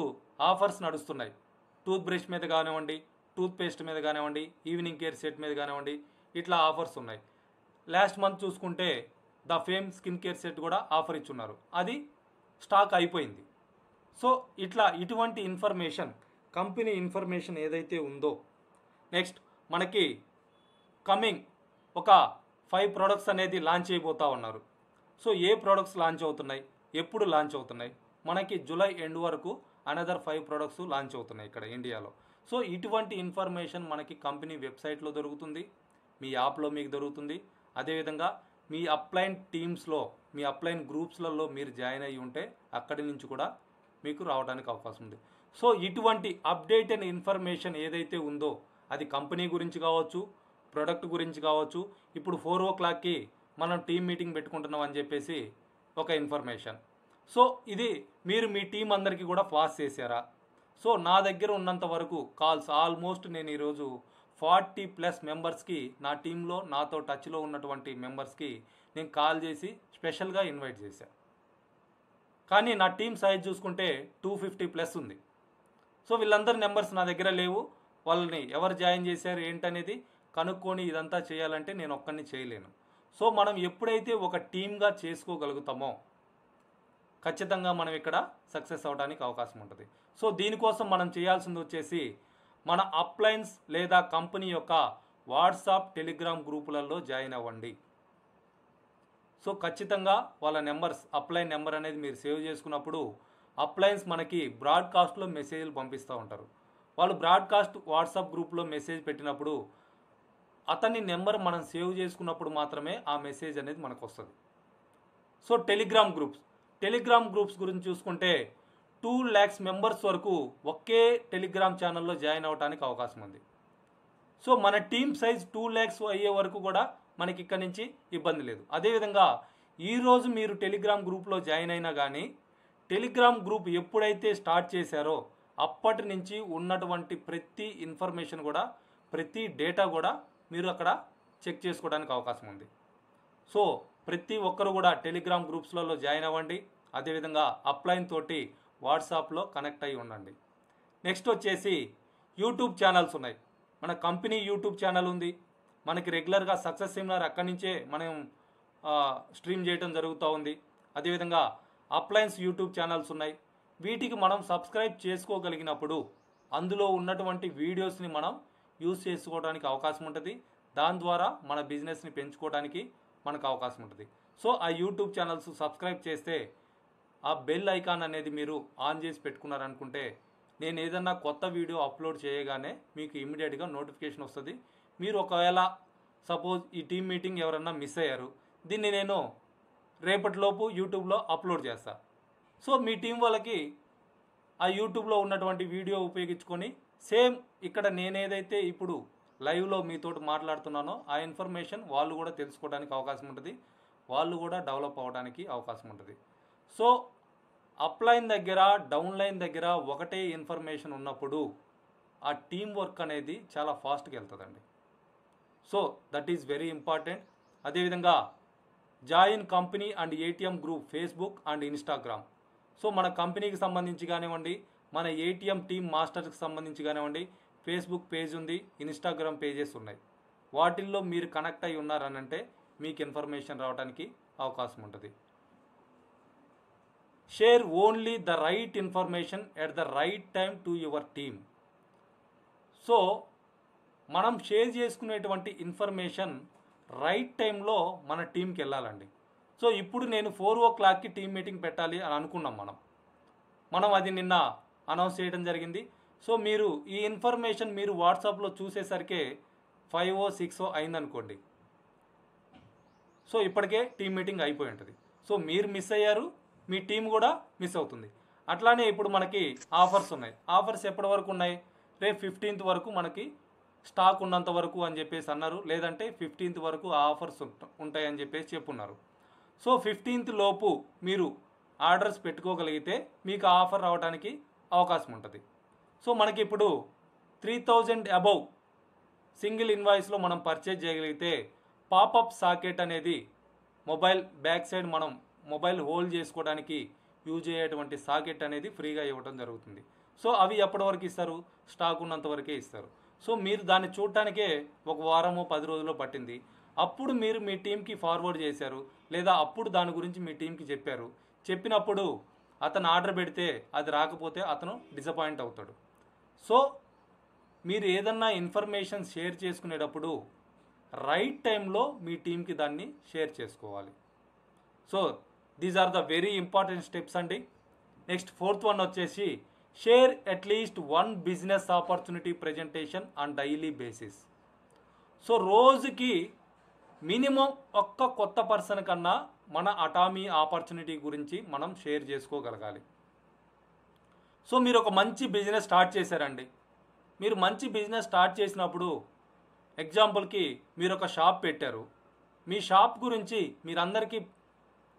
ఆఫర్స్ నడుస్తున్నాయి. టూత్ బ్రష్ మీద కానివ్వండి, టూత్ పేస్ట్ మీద కానివ్వండి, ఈవినింగ్ కేర్ సెట్ మీద కానివ్వండి, ఇట్లా ఆఫర్స్ ఉన్నాయి. లాస్ట్ మంత్ చూసుకుంటే the fame skin care set కూడా ఆఫర్ ఇచ్చున్నారు, అది స్టాక్ అయిపోయింది. సో ఇట్లా ఇటువంటి ఇన్ఫర్మేషన్, కంపెనీ ఇన్ఫర్మేషన్ ఏదైతే ఉందో, నెక్స్ట్ మనకి కమింగ్ ఒక 5 products అనేది లాంచ్ అయిపోతూ ఉన్నారు. సో ఏ ప్రోడక్ట్స్ లాంచ్ అవుతున్నాయి, ఎప్పుడు లాంచ్ అవుతున్నాయి, మనకి జూలై ఎండ్ వరకు అనదర్ 5 products లాంచ్ అవుతున్నాయి ఇక్కడ ఇండియాలో. సో ఇటువంటి ఇన్ఫర్మేషన్ మనకి కంపెనీ వెబ్సైట్లో దొరుకుతుంది, మీ యాప్లో మీకు దొరుకుతుంది. అదేవిధంగా మీ అప్లైన్ టీమ్స్లో, మీ అప్లైన్ గ్రూప్స్లలో మీరు జాయిన్ అయ్యి ఉంటే అక్కడి నుంచి కూడా మీకు రావడానికి అవకాశం ఉంది. సో ఇటువంటి అప్డేటెడ్ ఇన్ఫర్మేషన్ ఏదైతే ఉందో అది కంపెనీ గురించి కావచ్చు, ప్రొడక్ట్ గురించి కావచ్చు. ఇప్పుడు 4 o'clockకి మనం టీమ్ మీటింగ్ పెట్టుకుంటున్నాం అని చెప్పేసి ఒక ఇన్ఫర్మేషన్. సో ఇది మీరు మీ టీం అందరికీ కూడా పాస్ చేశారా? సో నా దగ్గర ఉన్నంత వరకు కాల్స్ ఆల్మోస్ట్ నేను ఈరోజు 40+ మెంబర్స్కి నా టీంలో నాతో టచ్లో ఉన్నటువంటి మెంబర్స్కి నేను కాల్ చేసి స్పెషల్గా ఇన్వైట్ చేశాను. కానీ నా టీం సైజ్ చూసుకుంటే 250+ ఉంది. సో వీళ్ళందరి నెంబర్స్ నా దగ్గర లేవు. వాళ్ళని ఎవరు జాయిన్ చేశారు ఏంటనేది కనుక్కొని ఇదంతా చేయాలంటే నేను ఒక్కడిని చేయలేను. సో మనం ఎప్పుడైతే ఒక టీమ్గా చేసుకోగలుగుతామో ఖచ్చితంగా మనం ఇక్కడ సక్సెస్ అవడానికి అవకాశం ఉంటుంది. సో దీనికోసం మనం చేయాల్సింది వచ్చేసి మన అప్లైన్స్ లేదా కంపెనీ యొక్క వాట్సాప్ టెలిగ్రామ్ గ్రూపులలో జాయిన్ అవ్వండి. సో ఖచ్చితంగా వాళ్ళ నెంబర్స్ అప్లైన్ నెంబర్ అనేది మీరు సేవ్ చేసుకున్నప్పుడు అప్లైన్స్ మనకి బ్రాడ్కాస్ట్లో మెసేజ్లు పంపిస్తూ ఉంటారు. వాళ్ళు బ్రాడ్కాస్ట్ వాట్సాప్ గ్రూప్లో మెసేజ్ పెట్టినప్పుడు అతని నెంబర్ మనం సేవ్ చేసుకున్నప్పుడు మాత్రమే ఆ మెసేజ్ అనేది మనకు వస్తుంది. సో టెలిగ్రామ్ గ్రూప్స్ గురించి చూసుకుంటే 2 lakhs మెంబర్స్ వరకు ఒకే టెలిగ్రామ్ ఛానల్లో జాయిన్ అవ్వడానికి అవకాశం ఉంది. సో మన టీమ్ సైజ్ 2 lakhs అయ్యే వరకు కూడా మనకి ఇక్కడి నుంచి ఇబ్బంది లేదు. అదేవిధంగా ఈరోజు మీరు టెలిగ్రామ్ గ్రూప్లో జాయిన్ అయినా కానీ టెలిగ్రామ్ గ్రూప్ ఎప్పుడైతే స్టార్ట్ చేశారో అప్పటి నుంచి ఉన్నటువంటి ప్రతి ఇన్ఫర్మేషన్ కూడా ప్రతి డేటా కూడా మీరు అక్కడ చెక్ చేసుకోవడానికి అవకాశం ఉంది. సో ప్రతి ఒక్కరు కూడా టెలిగ్రామ్ గ్రూప్స్లలో జాయిన్ అవ్వండి. అదేవిధంగా అప్లైన్ తోటి వాట్సాప్లో కనెక్ట్ అయి ఉండండి. నెక్స్ట్ వచ్చేసి యూట్యూబ్ ఛానల్స్ ఉన్నాయి. మన కంపెనీ యూట్యూబ్ ఛానల్ ఉంది. మనకి రెగ్యులర్గా సక్సెస్ సెమినార్ అక్కడి నుంచే మనం స్ట్రీమ్ చేయడం జరుగుతూ ఉంది. అదేవిధంగా అప్లైన్స్ యూట్యూబ్ ఛానల్స్ ఉన్నాయి. వీటికి మనం సబ్స్క్రైబ్ చేసుకోగలిగినప్పుడు అందులో ఉన్నటువంటి వీడియోస్ని మనం యూజ్ చేసుకోవడానికి అవకాశం ఉంటుంది. దాని ద్వారా మన బిజినెస్ని పెంచుకోవడానికి మనకు అవకాశం ఉంటుంది. సో ఆ యూట్యూబ్ ఛానల్స్ సబ్స్క్రైబ్ చేస్తే ఆ బెల్ ఐకాన్ అనేది మీరు ఆన్ చేసి పెట్టుకున్నారనుకుంటే నేను ఏదన్నా కొత్త వీడియో అప్లోడ్ చేయగానే మీకు ఇమీడియట్గా నోటిఫికేషన్ వస్తుంది. మీరు ఒకవేళ సపోజ్ ఈ టీమ్ మీటింగ్ ఎవరన్నా మిస్ అయ్యారు, దీన్ని నేను రేపటిలోపు యూట్యూబ్లో అప్లోడ్ చేస్తా. సో మీ టీం వాళ్ళకి ఆ యూట్యూబ్లో ఉన్నటువంటి వీడియో ఉపయోగించుకొని సేమ్ ఇక్కడ నేనేదైతే ఇప్పుడు లైవ్లో మీతోటి మాట్లాడుతున్నానో ఆ ఇన్ఫర్మేషన్ వాళ్ళు కూడా తెలుసుకోవడానికి అవకాశం ఉంటుంది. వాళ్ళు కూడా డెవలప్ అవ్వడానికి అవకాశం ఉంటుంది. సో అప్లైన్ దగ్గర డౌన్లైన్ దగ్గర ఒకటే ఇన్ఫర్మేషన్ ఉన్నప్పుడు ఆ టీం వర్క్ అనేది చాలా ఫాస్ట్గా వెళ్తుందండి. So that is very important. అదేవిధంగా join company and ATM group Facebook and Instagram. So మన కంపెనీకి సంబంధించి కానివ్వండి, మన ఏటీఎం టీమ్ మాస్టర్స్కి సంబంధించి కానివ్వండి ఫేస్బుక్ పేజ్ ఉంది, ఇన్స్టాగ్రామ్ పేజెస్ ఉన్నాయి. వాటిల్లో మీరు కనెక్ట్ అయి ఉన్నారనంటే మీకు ఇన్ఫర్మేషన్ రావడానికి అవకాశం ఉంటుంది. Share only the right information at the right time to your team. So మనం షేర్ చేసుకునేటువంటి ఇన్ఫర్మేషన్ రైట్ టైంలో మన టీంకి వెళ్ళాలండి. సో ఇప్పుడు నేను 4 o'clockకి టీమ్ మీటింగ్ పెట్టాలి అని అనుకున్నాం. మనం అది నిన్న అనౌన్స్ చేయడం జరిగింది. సో మీరు ఈ ఇన్ఫర్మేషన్ మీరు వాట్సాప్లో చూసేసరికి 5 or 6 అయిందనుకోండి. సో ఇప్పటికే టీమ్ మీటింగ్ అయిపోయి ఉంటుంది. సో మీరు మిస్ అయ్యారు, మీ టీం కూడా మిస్ అవుతుంది. అట్లానే ఇప్పుడు మనకి ఆఫర్స్ ఉన్నాయి. ఆఫర్స్ ఎప్పటి వరకు ఉన్నాయి? రేపు 15th వరకు మనకి స్టాక్ ఉన్నంత వరకు అని చెప్పేసి అన్నారు. లేదంటే 15th వరకు ఆఫర్స్ ఉంటాయని చెప్పేసి చెప్పున్నారు. సో 15th లోపు మీరు ఆర్డర్స్ పెట్టుకోగలిగితే మీకు ఆఫర్ రావడానికి అవకాశం ఉంటుంది. సో మనకి ఇప్పుడు 3000 అబవ్ సింగిల్ ఇన్వాయిస్లో మనం పర్చేజ్ చేయగలిగితే పాపప్ సాకెట్ అనేది మొబైల్ బ్యాక్ సైడ్ మనం మొబైల్ హోల్డ్ చేసుకోవడానికి యూజ్ అయ్యేటువంటి సాకెట్ అనేది ఫ్రీగా ఇవ్వడం జరుగుతుంది. సో అవి ఎప్పటి వరకు ఇస్తారు? స్టాక్ ఉన్నంత వరకే ఇస్తారు. సో మీరు దాన్ని చూడటానికే 1 వారమో 10 రోజుల్లో పట్టింది. అప్పుడు మీరు మీ టీంకి ఫార్వర్డ్ చేశారు, లేదా అప్పుడు దాని గురించి మీ టీంకి చెప్పారు. చెప్పినప్పుడు అతను ఆర్డర్ పెడితే అది రాకపోతే అతను డిసప్పాయింట్ అవుతాడు. సో మీరు ఏదన్నా ఇన్ఫర్మేషన్ షేర్ చేసుకునేటప్పుడు రైట్ టైంలో మీ టీంకి దాన్ని షేర్ చేసుకోవాలి. So these are the very important steps అండి. నెక్స్ట్ 4th వన్ వచ్చేసి share atleast 1 business opportunity presentation on daily basis. So రోజుకి మినిమం ఒక్క కొత్త పర్సన్ కన్నా మన అటామీ ఆపర్చునిటీ గురించి మనం షేర్ చేసుకోగలగాలి. సో మీరు ఒక మంచి బిజినెస్ స్టార్ట్ చేశారండి. మీరు మంచి బిజినెస్ స్టార్ట్ చేసినప్పుడు ఎగ్జాంపుల్కి మీరు ఒక షాప్ పెట్టారు. మీ షాప్ గురించి మీరందరికీ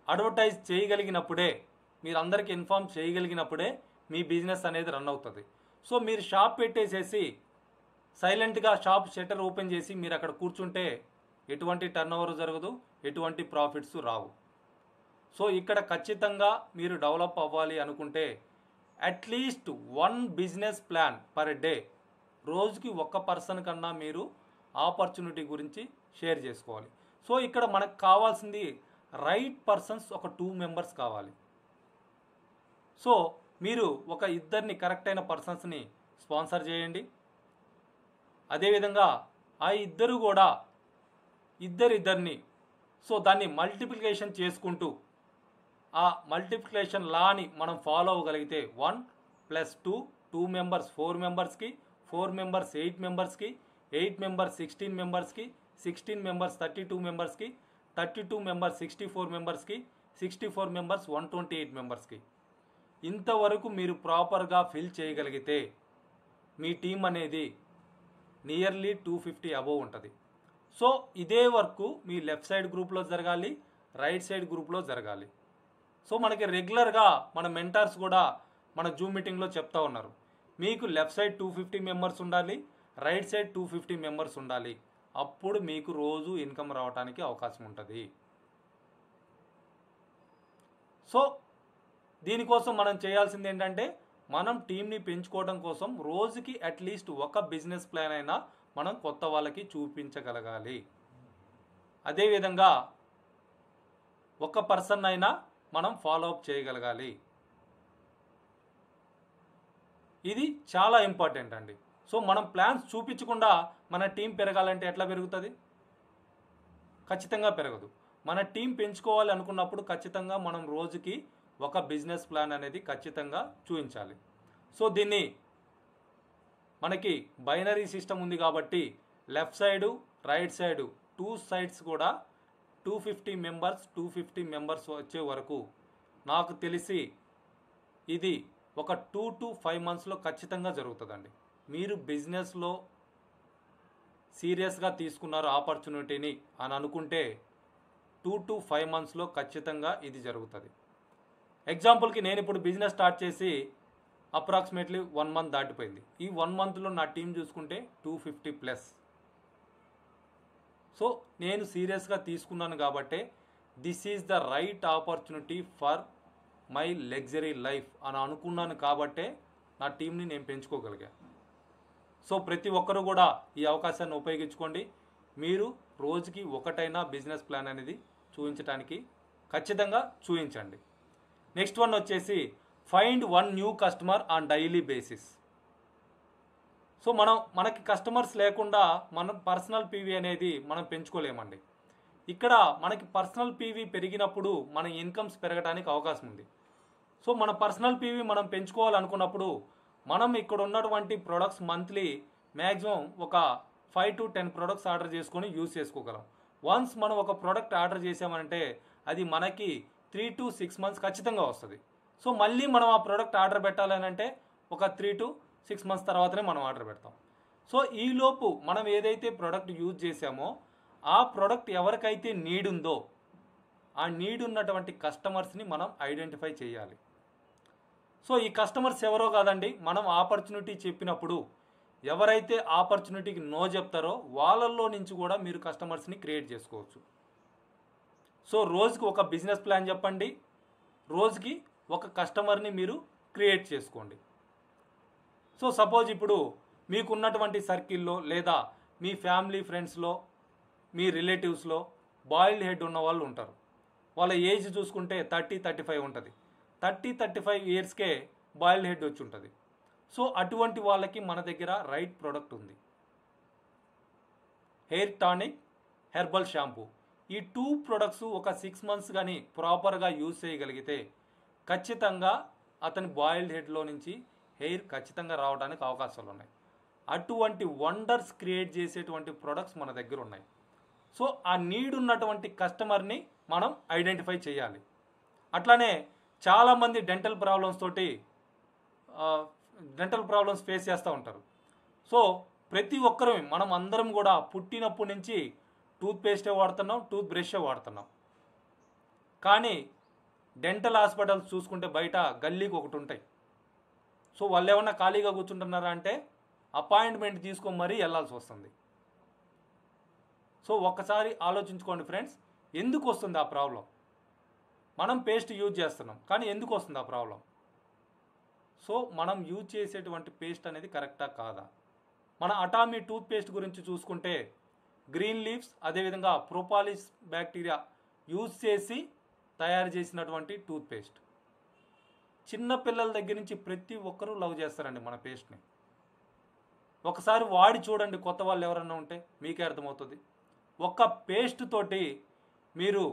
అడ్వర్టైజ్ చేయగలిగినప్పుడే, మీరందరికీ ఇన్ఫార్మ్ చేయగలిగినప్పుడే మీ బిజినెస్ అనేది రన్ అవుతుంది. సో మీరు షాప్ పెట్టేసేసి సైలెంట్గా షాప్ షట్టర్ ఓపెన్ చేసి మీరు అక్కడ కూర్చుంటే ఎటువంటి టర్న్ ఓవర్ జరగదు, ఎటువంటి ప్రాఫిట్స్ రావు. సో ఇక్కడ ఖచ్చితంగా మీరు డెవలప్ అవ్వాలి అనుకుంటే at least 1 business plan per day, రోజుకి 1 పర్సన్ కన్నా మీరు ఆపర్చునిటీ గురించి షేర్ చేసుకోవాలి. సో ఇక్కడ మనకు కావాల్సింది రైట్ పర్సన్స్, ఒక 2 మెంబర్స్ కావాలి. సో మీరు ఒక ఇద్దరిని కరెక్ట్ అయిన పర్సన్స్ని స్పాన్సర్ చేయండి. అదేవిధంగా ఆ ఇద్దరు కూడా ఇద్దరిని సో దాన్ని మల్టిప్లికేషన్ చేసుకుంటూ ఆ మల్టిప్లికేషన్ లాని మనం ఫాలో అవ్వగలిగితే 1 + 2 2 మెంబర్స్ 4 మెంబర్స్కి, 4 మెంబర్స్ 8 మెంబర్స్కి, 8 మెంబర్స్ 16 మెంబర్స్కి, 16 మెంబర్స్ 32 మెంబర్స్కి, 32 మెంబర్స్ 64 మెంబర్స్కి, 64 మెంబర్స్ 128 మెంబర్స్కి. ఇంతవరకు మీరు ప్రాపర్గా ఫిల్ చేయగలిగితే మీ టీం అనేది నియర్లీ 250 అబోవ్ ఉంటుంది. సో ఇదే వర్క్ మీ లెఫ్ట్ సైడ్ గ్రూప్లో జరగాలి, రైట్ సైడ్ గ్రూప్లో జరగాలి. సో మనకి రెగ్యులర్గా మన మెంటార్స్ కూడా మన జూమ్ మీటింగ్లో చెప్తా ఉన్నారు, మీకు లెఫ్ట్ సైడ్ 250 మెంబర్స్ ఉండాలి, రైట్ సైడ్ 250 మెంబర్స్ ఉండాలి. అప్పుడు మీకు రోజు ఇన్కమ్ రావడానికి అవకాశం ఉంటుంది. సో దీనికోసం మనం చేయాల్సింది ఏంటంటే మనం టీంని పెంచుకోవడం కోసం రోజుకి అట్లీస్ట్ 1 బిజినెస్ ప్లాన్ అయినా మనం కొత్త వాళ్ళకి చూపించగలగాలి. అదేవిధంగా 1 పర్సన్ అయినా మనం ఫాలోఅప్ చేయగలగాలి. ఇది చాలా ఇంపార్టెంట్ అండి. సో మనం ప్లాన్స్ చూపించకుండా మన టీం పెరగాలంటే ఎట్లా పెరుగుతుంది? ఖచ్చితంగా పెరగదు. మన టీం పెంచుకోవాలి అనుకున్నప్పుడు ఖచ్చితంగా మనం రోజుకి 1 బిజినెస్ ప్లాన్ అనేది ఖచ్చితంగా చూపించాలి. సో దీన్ని మనకి బైనరీ సిస్టమ్ ఉంది కాబట్టి left side right side 2 sides కూడా 250 మెంబర్స్ వచ్చే వరకు నాకు తెలిసి ఇది ఒక 2 to 5 మంత్స్లో ఖచ్చితంగా జరుగుతుందండి. మీరు బిజినెస్లో సీరియస్గా తీసుకున్నారు ఆపర్చునిటీని అని అనుకుంటే 2 to 5 మంత్స్లో ఖచ్చితంగా ఇది జరుగుతుంది. ఎగ్జాంపుల్కి నేను ఇప్పుడు బిజినెస్ స్టార్ట్ చేసి అప్రాక్సిమేట్లీ 1 మంత్ దాటిపోయింది. ఈ 1 మంత్లో నా టీం చూసుకుంటే 250+. సో నేను సీరియస్గా తీసుకున్నాను కాబట్టి this is the right opportunity for my luxury life అని అనుకున్నాను కాబట్టే నా టీంని నేను పెంచుకోగలిగాను. సో ప్రతి ఒక్కరూ కూడా ఈ అవకాశాన్ని ఉపయోగించుకోండి. మీరు రోజుకి 1 బిజినెస్ ప్లాన్ అనేది చూపించడానికి ఖచ్చితంగా చూపించండి. నెక్స్ట్ వన్ వచ్చేసి find 1 new customer on daily basis. So మనకి కస్టమర్స్ లేకుండా మనం పర్సనల్ పీవీ అనేది మనం పెంచుకోలేమండి. ఇక్కడ మనకి పర్సనల్ పీవీ పెరిగినప్పుడు మన ఇన్కమ్స్ పెరగడానికి అవకాశం ఉంది. సో మన పర్సనల్ పీవీ మనం పెంచుకోవాలనుకున్నప్పుడు మనం ఇక్కడ ఉన్నటువంటి ప్రొడక్ట్స్ మంత్లీ మ్యాక్సిమం ఒక 5 to 10 ప్రొడక్ట్స్ ఆర్డర్ చేసుకొని యూజ్ చేసుకోగలం. వన్స్ మనం ఒక ప్రోడక్ట్ ఆర్డర్ చేసామంటే అది మనకి 3 to 6 మంత్స్ ఖచ్చితంగా వస్తుంది. సో మళ్ళీ మనం ఆ ప్రోడక్ట్ ఆర్డర్ పెట్టాలని అంటే ఒక 3 to 6 మంత్స్ తర్వాతనే మనం ఆర్డర్ పెడతాం. సో ఈలోపు మనం ఏదైతే ప్రోడక్ట్ యూజ్ చేసామో ఆ ప్రోడక్ట్ ఎవరికైతే నీడ్ ఉందో ఆ నీడ్ ఉన్నటువంటి కస్టమర్స్ని మనం ఐడెంటిఫై చేయాలి. సో ఈ కస్టమర్స్ ఎవరో కాదండి, మనం ఆపర్చునిటీ చెప్పినప్పుడు ఎవరైతే ఆపర్చునిటీకి నో చెప్తారో వాళ్ళల్లో నుంచి కూడా మీరు కస్టమర్స్ని క్రియేట్ చేసుకోవచ్చు. సో రోజుకి 1 బిజినెస్ ప్లాన్ చెప్పండి, రోజుకి 1 కస్టమర్ని మీరు క్రియేట్ చేసుకోండి. సో సపోజ్ ఇప్పుడు మీకున్నటువంటి సర్కిల్లో లేదా మీ ఫ్యామిలీ ఫ్రెండ్స్లో మీ రిలేటివ్స్లో బాయిల్డ్ హెడ్ ఉన్న వాళ్ళు ఉంటారు. వాళ్ళ ఏజ్ చూసుకుంటే 30-35 ఉంటుంది. 30-35 ఇయర్స్కే బాయిల్డ్ హెడ్ వచ్చి ఉంటుంది. సో అటువంటి వాళ్ళకి మన దగ్గర రైట్ ప్రోడక్ట్ ఉంది, హెయిర్ టానిక్, హెర్బల్ షాంపూ. ఈ 2 ప్రొడక్ట్స్ ఒక 6 మంత్స్ కానీ ప్రాపర్గా యూజ్ చేయగలిగితే ఖచ్చితంగా అతని బాయిల్డ్ హెడ్లో నుంచి హెయిర్ ఖచ్చితంగా రావడానికి అవకాశాలు ఉన్నాయి. అటువంటి వండర్స్ క్రియేట్ చేసేటువంటి ప్రొడక్ట్స్ మన దగ్గర ఉన్నాయి. సో ఆ నీడ్ ఉన్నటువంటి కస్టమర్ని మనం ఐడెంటిఫై చేయాలి. అట్లానే చాలామంది డెంటల్ ప్రాబ్లమ్స్ ఫేస్ చేస్తూ ఉంటారు. సో ప్రతి ఒక్కరు మనం అందరం కూడా పుట్టినప్పటి నుంచి టూత్ పేస్టే వాడుతున్నాం, టూత్ బ్రషే వాడుతున్నాం. కానీ డెంటల్ హాస్పిటల్స్ చూసుకుంటే బయట గల్లీకి ఒకటి ఉంటాయి. సో వాళ్ళు ఏమన్నా ఖాళీగా కూర్చుంటున్నారా అంటే అపాయింట్మెంట్ తీసుకొని మరీ వెళ్ళాల్సి వస్తుంది. సో ఒక్కసారి ఆలోచించుకోండి ఫ్రెండ్స్, ఎందుకు వస్తుంది ఆ ప్రాబ్లం? మనం పేస్ట్ యూజ్ చేస్తున్నాం కానీ ఎందుకు వస్తుంది ఆ ప్రాబ్లం? సో మనం యూజ్ చేసేటువంటి పేస్ట్ అనేది కరెక్టా కాదా? మన అటామీ టూత్ పేస్ట్ గురించి చూసుకుంటే గ్రీన్ లీవ్స్ అదేవిధంగా ప్రోపాలిస్ బ్యాక్టీరియా యూజ్ చేసి తయారు చేసినటువంటి టూత్ పేస్ట్. చిన్న పిల్లల దగ్గర నుంచి ప్రతి ఒక్కరూ లవ్ చేస్తారండి మన పేస్ట్ని. ఒకసారి వాడి చూడండి, కొత్త వాళ్ళు ఎవరన్నా ఉంటే మీకే అర్థమవుతుంది. ఒక్క పేస్ట్ తోటి మీరు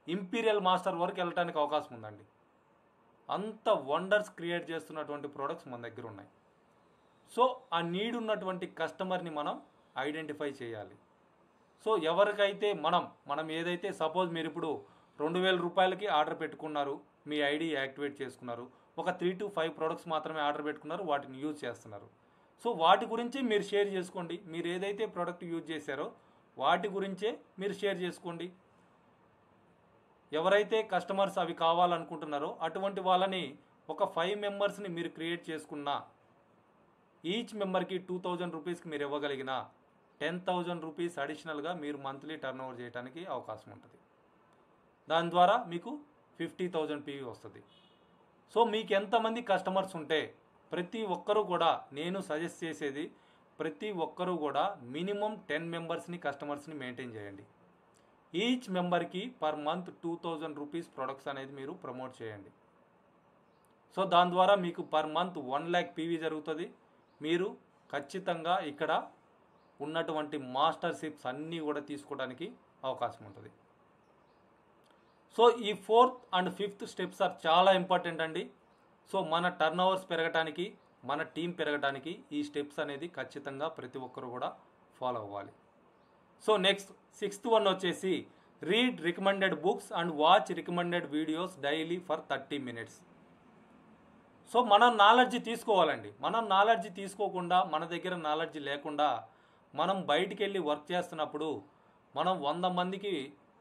ఇంపీరియల్ మాస్టర్ వరకు వెళ్ళడానికి అవకాశం ఉందండి. అంత వండర్స్ క్రియేట్ చేస్తున్నటువంటి ప్రోడక్ట్స్ మన దగ్గర ఉన్నాయి. సో ఆ నీడ్ ఉన్నటువంటి కస్టమర్ని మనం ఐడెంటిఫై చేయాలి. సో ఎవరికైతే మనం ఏదైతే సపోజ్ మీరు ఇప్పుడు 2000 రూపాయలకి ఆర్డర్ పెట్టుకున్నారు, మీ ఐడి యాక్టివేట్ చేసుకున్నారు, ఒక 3 to 5 ప్రోడక్ట్స్ మాత్రమే ఆర్డర్ పెట్టుకున్నారు, వాటిని యూజ్ చేస్తున్నారు. సో వాటి గురించి మీరు షేర్ చేసుకోండి. మీరు ఏదైతే ప్రోడక్ట్ యూజ్ చేశారో వాటి గురించే మీరు షేర్ చేసుకోండి. ఎవరైతే కస్టమర్స్ అవి కావాలనుకుంటున్నారో అటువంటి వాళ్ళని ఒక 5 మెంబర్స్ని మీరు క్రియేట్ చేసుకున్నా, ఈచ్ మెంబర్కి 2000 రూపీస్కి మీరు ఇవ్వగలిగిన 10,000 రూపీస్ అడిషనల్గా మీరు మంత్లీ టర్న్ ఓవర్ చేయడానికి అవకాశం ఉంటుంది. దాని ద్వారా మీకు 50,000 పీవీ వస్తుంది. సో మీకు ఎంతమంది కస్టమర్స్ ఉంటే ప్రతి ఒక్కరూ కూడా, నేను సజెస్ట్ చేసేది ప్రతి ఒక్కరూ కూడా మినిమం 10 మెంబర్స్ని కస్టమర్స్ని మెయింటైన్ చేయండి. ఈచ్ మెంబర్కి పర్ మంత్ 2000 రూపీస్ ప్రొడక్ట్స్ అనేది మీరు ప్రమోట్ చేయండి. సో దాని ద్వారా మీకు పర్ మంత్ 1 lakh పీవీ జరుగుతుంది. మీరు ఖచ్చితంగా ఇక్కడ ఉన్నటువంటి మాస్టర్షిప్స్ అన్నీ కూడా తీసుకోవడానికి అవకాశం ఉంటుంది. సో ఈ 4th and 5th steps are చాలా ఇంపార్టెంట్ అండి. సో మన టర్న్ ఓవర్స్ పెరగడానికి, మన టీం పెరగడానికి ఈ స్టెప్స్ అనేది ఖచ్చితంగా ప్రతి ఒక్కరు కూడా ఫాలో అవ్వాలి. సో నెక్స్ట్ 6th వన్ వచ్చేసి read recommended books and watch recommended videos daily for 30 minutes. So మనం నాలెడ్జ్ తీసుకోవాలండి. మనం నాలెడ్జ్ తీసుకోకుండా, మన దగ్గర నాలెడ్జ్ లేకుండా మనం బయటికి వెళ్ళి వర్క్ చేస్తున్నప్పుడు మనం 100 మందికి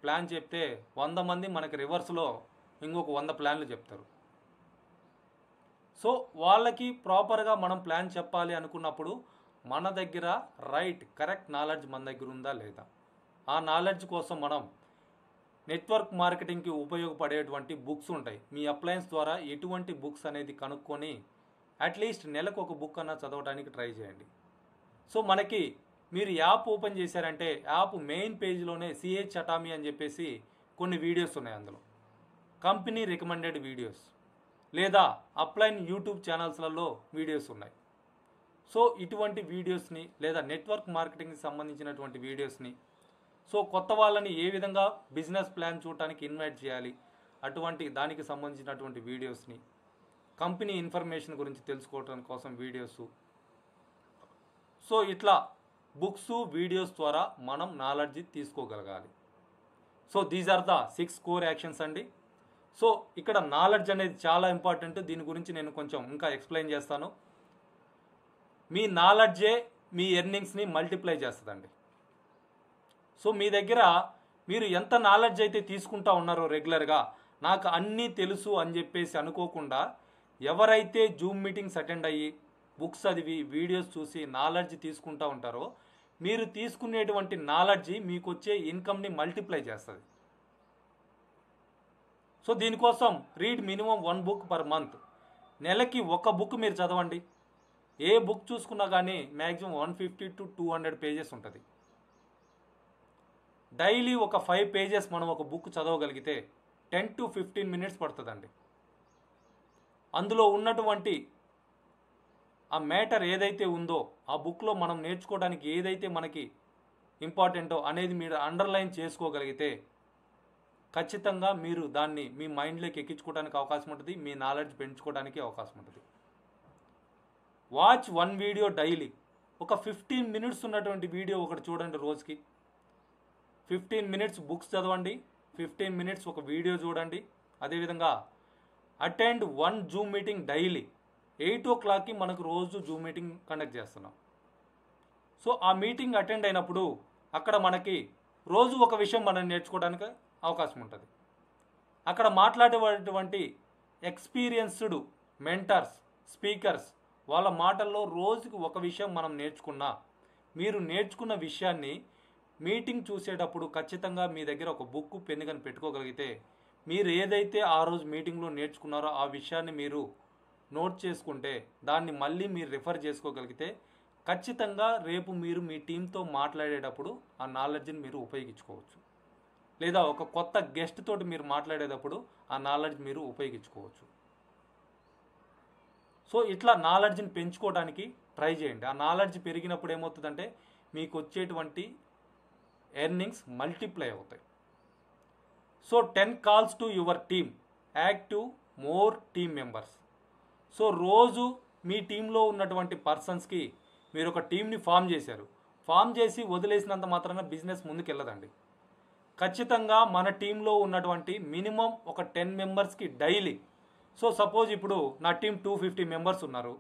ప్లాన్ చెప్తే 100 మంది మనకి రివర్స్లో ఇంకొక 100 ప్లాన్లు చెప్తారు. సో వాళ్ళకి ప్రాపర్గా మనం ప్లాన్ చెప్పాలి అనుకున్నప్పుడు మన దగ్గర కరెక్ట్ నాలెడ్జ్ మన దగ్గర ఉందా లేదా, ఆ నాలెడ్జ్ కోసం మనం నెట్వర్క్ మార్కెటింగ్కి ఉపయోగపడేటువంటి బుక్స్ ఉంటాయి. మీ అప్లయన్స్ ద్వారా ఎటువంటి బుక్స్ అనేది కనుక్కొని అట్లీస్ట్ నెలకు ఒక బుక్ అన్నా చదవడానికి ట్రై చేయండి. సో మనకి మీరు యాప్ ఓపెన్ చేశారంటే యాప్ మెయిన్ పేజ్లోనే సిహెచ్ అటామీ అని చెప్పేసి కొన్ని వీడియోస్ ఉన్నాయి. అందులో కంపెనీ రికమెండెడ్ వీడియోస్ లేదా అప్లైన్ యూట్యూబ్ ఛానల్స్లలో వీడియోస్ ఉన్నాయి. సో ఇటువంటి వీడియోస్ని లేదా నెట్వర్క్ మార్కెటింగ్కి సంబంధించినటువంటి వీడియోస్ని, సో కొత్త వాళ్ళని ఏ విధంగా బిజినెస్ ప్లాన్ చూడటానికి ఇన్వైట్ చేయాలి అటువంటి దానికి సంబంధించినటువంటి వీడియోస్ని, కంపెనీ ఇన్ఫర్మేషన్ గురించి తెలుసుకోవడం కోసం వీడియోస్, సో ఇట్లా బుక్స్ వీడియోస్ ద్వారా మనం నాలెడ్జ్ తీసుకోగలగాలి. So these are the 6 core actions అండి. సో ఇక్కడ నాలెడ్జ్ అనేది చాలా ఇంపార్టెంట్. దీని గురించి నేను కొంచెం ఇంకా ఎక్స్ప్లెయిన్ చేస్తాను. మీ నాలెడ్జే మీ ఎర్నింగ్స్ని మల్టిప్లై చేస్తుందండి. సో మీ దగ్గర మీరు ఎంత నాలెడ్జ్ అయితే తీసుకుంటా ఉన్నారో రెగ్యులర్గా, నాకు అన్నీ తెలుసు అని చెప్పేసి అనుకోకుండా ఎవరైతే జూమ్ మీటింగ్స్ అటెండ్ అయ్యి బుక్స్ చదివి వీడియోస్ చూసి నాలెడ్జ్ తీసుకుంటూ ఉంటారో మీరు తీసుకునేటువంటి నాలెడ్జ్ మీకు వచ్చే ఇన్కమ్ని మల్టిప్లై చేస్తుంది. సో దీనికోసం read minimum 1 book per month. నెలకి ఒక బుక్ మీరు చదవండి. ఏ బుక్ చూసుకున్నా కానీ మ్యాక్సిమం 150 to 200 పేజెస్ ఉంటుంది. డైలీ ఒక 5 pages మనం ఒక బుక్ చదవగలిగితే 10 to 15 minutes పడుతుందండి. అందులో ఉన్నటువంటి ఆ మ్యాటర్ ఏదైతే ఉందో ఆ బుక్లో మనం నేర్చుకోవడానికి ఏదైతే మనకి ఇంపార్టెంటో అనేది మీరు అండర్లైన్ చేసుకోగలిగితే ఖచ్చితంగా మీరు దాన్ని మీ మైండ్లోకి ఎక్కించుకోవడానికి అవకాశం ఉంటుంది, మీ నాలెడ్జ్ పెంచుకోవడానికి అవకాశం ఉంటుంది. Watch 1 video daily. ఒక 15 minutes ఉన్నటువంటి వీడియో ఒకటి చూడండి రోజుకి. 15 minutes బుక్స్ చదవండి, 15 minutes ఒక వీడియో చూడండి. అదేవిధంగా అటెండ్ 1 జూమ్ మీటింగ్ డైలీ. 8 o'clockకి మనకు రోజు జూమ్ మీటింగ్ కండక్ట్ చేస్తున్నాం. సో ఆ మీటింగ్ అటెండ్ అయినప్పుడు అక్కడ మనకి రోజు ఒక విషయం మనం నేర్చుకోవడానికి అవకాశం ఉంటుంది. అక్కడ మాట్లాడేటువంటి ఎక్స్పీరియన్స్డ్ మెంటర్స్ స్పీకర్స్ వాళ్ళ మాటల్లో రోజుకి ఒక విషయం మనం నేర్చుకున్నా, మీరు నేర్చుకున్న విషయాన్ని మీటింగ్ చూసేటప్పుడు ఖచ్చితంగా మీ దగ్గర ఒక బుక్ పెన్ను కానీ పెట్టుకోగలిగితే, మీరు ఏదైతే ఆ రోజు మీటింగ్లో నేర్చుకున్నారో ఆ విషయాన్ని మీరు నోట్ చేసుకుంటే, దాన్ని మళ్ళీ మీరు రిఫర్ చేసుకోగలిగితే ఖచ్చితంగా రేపు మీరు మీ టీంతో మాట్లాడేటప్పుడు ఆ నాలెడ్జ్ని మీరు ఉపయోగించుకోవచ్చు. లేదా ఒక కొత్త గెస్ట్ తోటి మీరు మాట్లాడేటప్పుడు ఆ నాలెడ్జ్ మీరు ఉపయోగించుకోవచ్చు. సో ఇట్లా నాలెడ్జ్ని పెంచుకోవడానికి ట్రై చేయండి. ఆ నాలెడ్జ్ పెరిగినప్పుడు ఏమవుతుందంటే మీకు వచ్చేటువంటి ఎర్నింగ్స్ మల్టిప్లై అవుతాయి. So 10 calls to your team, active more team members. So రోజు మీ టీంలో ఉన్నటువంటి పర్సన్స్కి మీరు ఒక టీంని ఫామ్ చేశారు. ఫామ్ చేసి వదిలేసినంత మాత్రాన బిజినెస్ ముందుకెళ్ళదండి. ఖచ్చితంగా మన టీంలో ఉన్నటువంటి మినిమం ఒక 10 మెంబర్స్కి డైలీ, సో సపోజ్ ఇప్పుడు నా టీం 250 మెంబర్స్ ఉన్నారు.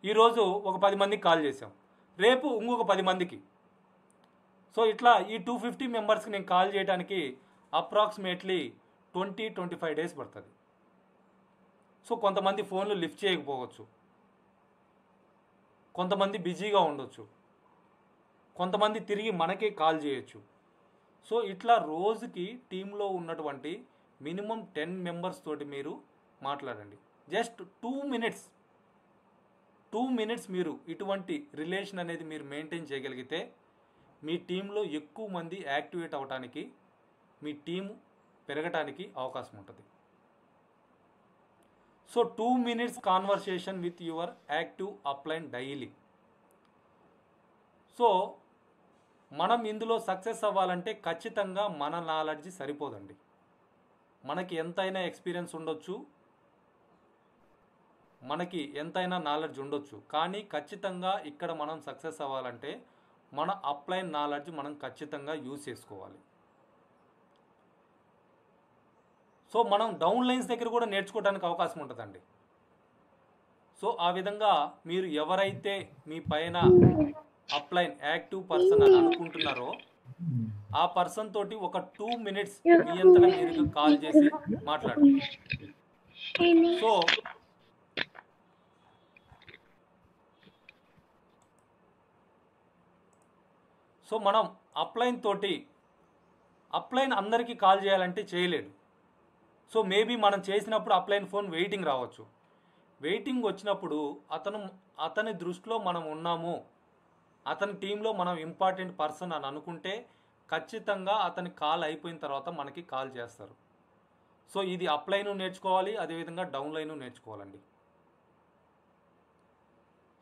ఈరోజు ఒక 10 మందికి కాల్ చేసాం, రేపు ఇంకొక 10 మందికి. సో ఇట్లా ఈ 250 మెంబర్స్కి నేను కాల్ చేయడానికి అప్రాక్సిమేట్లీ 20-25 డేస్ పడుతుంది. సో కొంతమంది ఫోన్లు లిఫ్ట్ చేయకపోవచ్చు, కొంతమంది బిజీగా ఉండొచ్చు, కొంతమంది తిరిగి మనకే కాల్ చేయొచ్చు. సో ఇట్లా రోజుకి టీంలో ఉన్నటువంటి మినిమం 10 మెంబర్స్ తోటి మీరు మాట్లాడండి. జస్ట్ 2 మినిట్స్ మీరు ఇటువంటి రిలేషన్ అనేది మీరు మెయింటైన్ చేయగలిగితే మీ టీంలో ఎక్కువ మంది యాక్టివేట్ అవడానికి, మీ టీం పెరగటానికి అవకాశం ఉంటుంది. So 2 minutes conversation with your active upline daily. So మనం ఇందులో సక్సెస్ అవ్వాలంటే ఖచ్చితంగా మన నాలెడ్జ్ సరిపోదండి. మనకి ఎంతైనా ఎక్స్పీరియన్స్ ఉండొచ్చు, మనకి ఎంతైనా నాలెడ్జ్ ఉండొచ్చు, కానీ ఖచ్చితంగా ఇక్కడ మనం సక్సెస్ అవ్వాలంటే మన అప్లైన్ నాలెడ్జ్ మనం ఖచ్చితంగా యూజ్ చేసుకోవాలి. సో మనం డౌన్ లైన్స్ దగ్గర కూడా నేర్చుకోవడానికి అవకాశం ఉంటుందండి. సో ఆ విధంగా మీరు ఎవరైతే మీ పైన అప్లైన్ యాక్టివ్ పర్సన్ అని అనుకుంటున్నారో ఆ పర్సన్ తోటి ఒక 2 మినిట్స్ మీ అంతటా మీరు కాల్ చేసి మాట్లాడండి. సో మనం అప్లైన్ అందరికీ కాల్ చేయాలంటే చేయలేడు. సో మేబీ మనం చేసినప్పుడు అప్లైన్ ఫోన్ వెయిటింగ్ రావచ్చు. వెయిటింగ్ వచ్చినప్పుడు అతని దృష్టిలో మనం ఉన్నాము, అతని టీంలో మనం ఇంపార్టెంట్ పర్సన్ అని అనుకుంటే ఖచ్చితంగా అతని కాల్ అయిపోయిన తర్వాత మనకి కాల్ చేస్తారు. సో ఇది అప్లైన్ నేర్చుకోవాలి, అదేవిధంగా డౌన్ లైన్ నేర్చుకోవాలండి.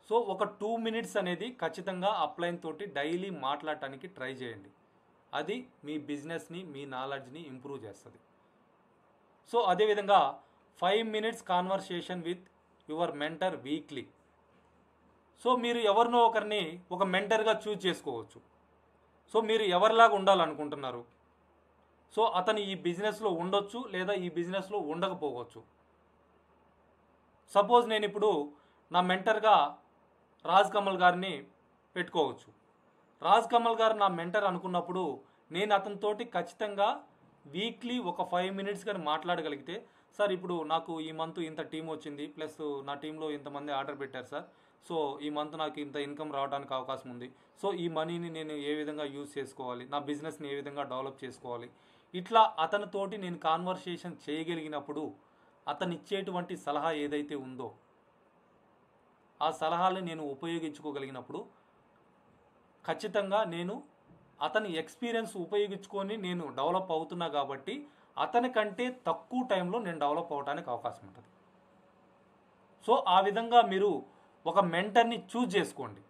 సో ఒక 2 మినిట్స్ అనేది ఖచ్చితంగా అప్లైన్ తోటి డైలీ మాట్లాడటానికి ట్రై చేయండి. అది మీ బిజినెస్ని, మీ నాలెడ్జ్ని ఇంప్రూవ్ చేస్తుంది. సో అదేవిధంగా 5 minutes conversation with your mentor weekly. So మీరు ఎవరినో ఒకరిని ఒక మెంటర్గా చూజ్ చేసుకోవచ్చు. సో మీరు ఎవరిలాగా ఉండాలనుకుంటున్నారు, సో అతను ఈ బిజినెస్లో ఉండొచ్చు లేదా ఈ బిజినెస్లో ఉండకపోవచ్చు. సపోజ్ నేను ఇప్పుడు నా మెంటర్గా రాజ్ కమల్ గారిని పెట్టుకోవచ్చు. రాజ్ కమల్ గారు నా మెంటర్ అనుకున్నప్పుడు నేను అతనితోటి ఖచ్చితంగా వీక్లీ ఒక 5 మినిట్స్ కానీ మాట్లాడగలిగితే, సార్ ఇప్పుడు నాకు ఈ మంత్ ఇంత టీం వచ్చింది, ప్లస్ నా టీంలో ఇంతమంది ఆర్డర్ పెట్టారు సార్, సో ఈ మంత్ నాకు ఇంత ఇన్కమ్ రావడానికి అవకాశం ఉంది, సో ఈ మనీని నేను ఏ విధంగా యూజ్ చేసుకోవాలి, నా బిజినెస్ని ఏ విధంగా డెవలప్ చేసుకోవాలి, ఇట్లా అతనితోటి నేను కాన్వర్సేషన్ చేయగలిగినప్పుడు అతను ఇచ్చేటువంటి సలహా ఏదైతే ఉందో ఆ సలహాలను నేను ఉపయోగించుకోగలిగినప్పుడు ఖచ్చితంగా నేను అతని ఎక్స్పీరియన్స్ ఉపయోగించుకొని నేను డెవలప్ అవుతున్నా కాబట్టి అతని కంటే తక్కువ టైంలో నేను డెవలప్ అవడానికి అవకాశం ఉంటుంది. సో ఆ విధంగా మీరు ఒక మెంటర్ని చూజ్ చేసుకోండి.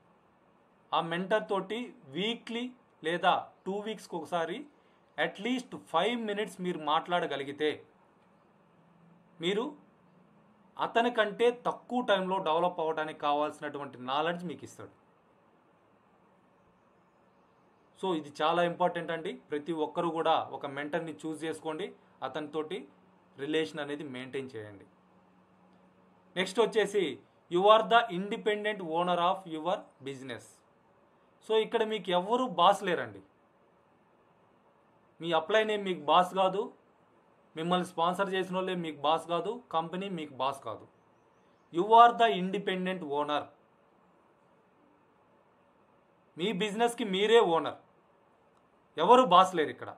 ఆ మెంటర్ తోటి వీక్లీ లేదా 2 వీక్స్కి ఒకసారి అట్లీస్ట్ 5 మినిట్స్ మీరు మాట్లాడగలిగితే మీరు అతని కంటే తక్కువ టైంలో డెవలప్ అవ్వడానికి కావాల్సినటువంటి నాలెడ్జ్ మీకు ఇస్తాడు. సో ఇది చాలా ఇంపార్టెంట్ అండి. ప్రతి ఒక్కరూ కూడా ఒక మెంటర్ని చూస్ చేసుకోండి, అతనితోటి రిలేషన్ అనేది మెయింటైన్ చేయండి. నెక్స్ట్ వచ్చేసి you are the independent owner of your business. So ఇక్కడ మీకు ఎవరు బాస్ లేరండి. మీ అప్లైన్ ఏం మీకు బాస్ కాదు, మిమ్మల్ని స్పాన్సర్ చేసిన వాళ్ళే మీకు బాస్ కాదు, కంపెనీ మీకు బాస్ కాదు. You are the independent owner. మీ బిజినెస్కి మీరే ఓనర్, ఎవరు బాస్ లేరు ఇక్కడ.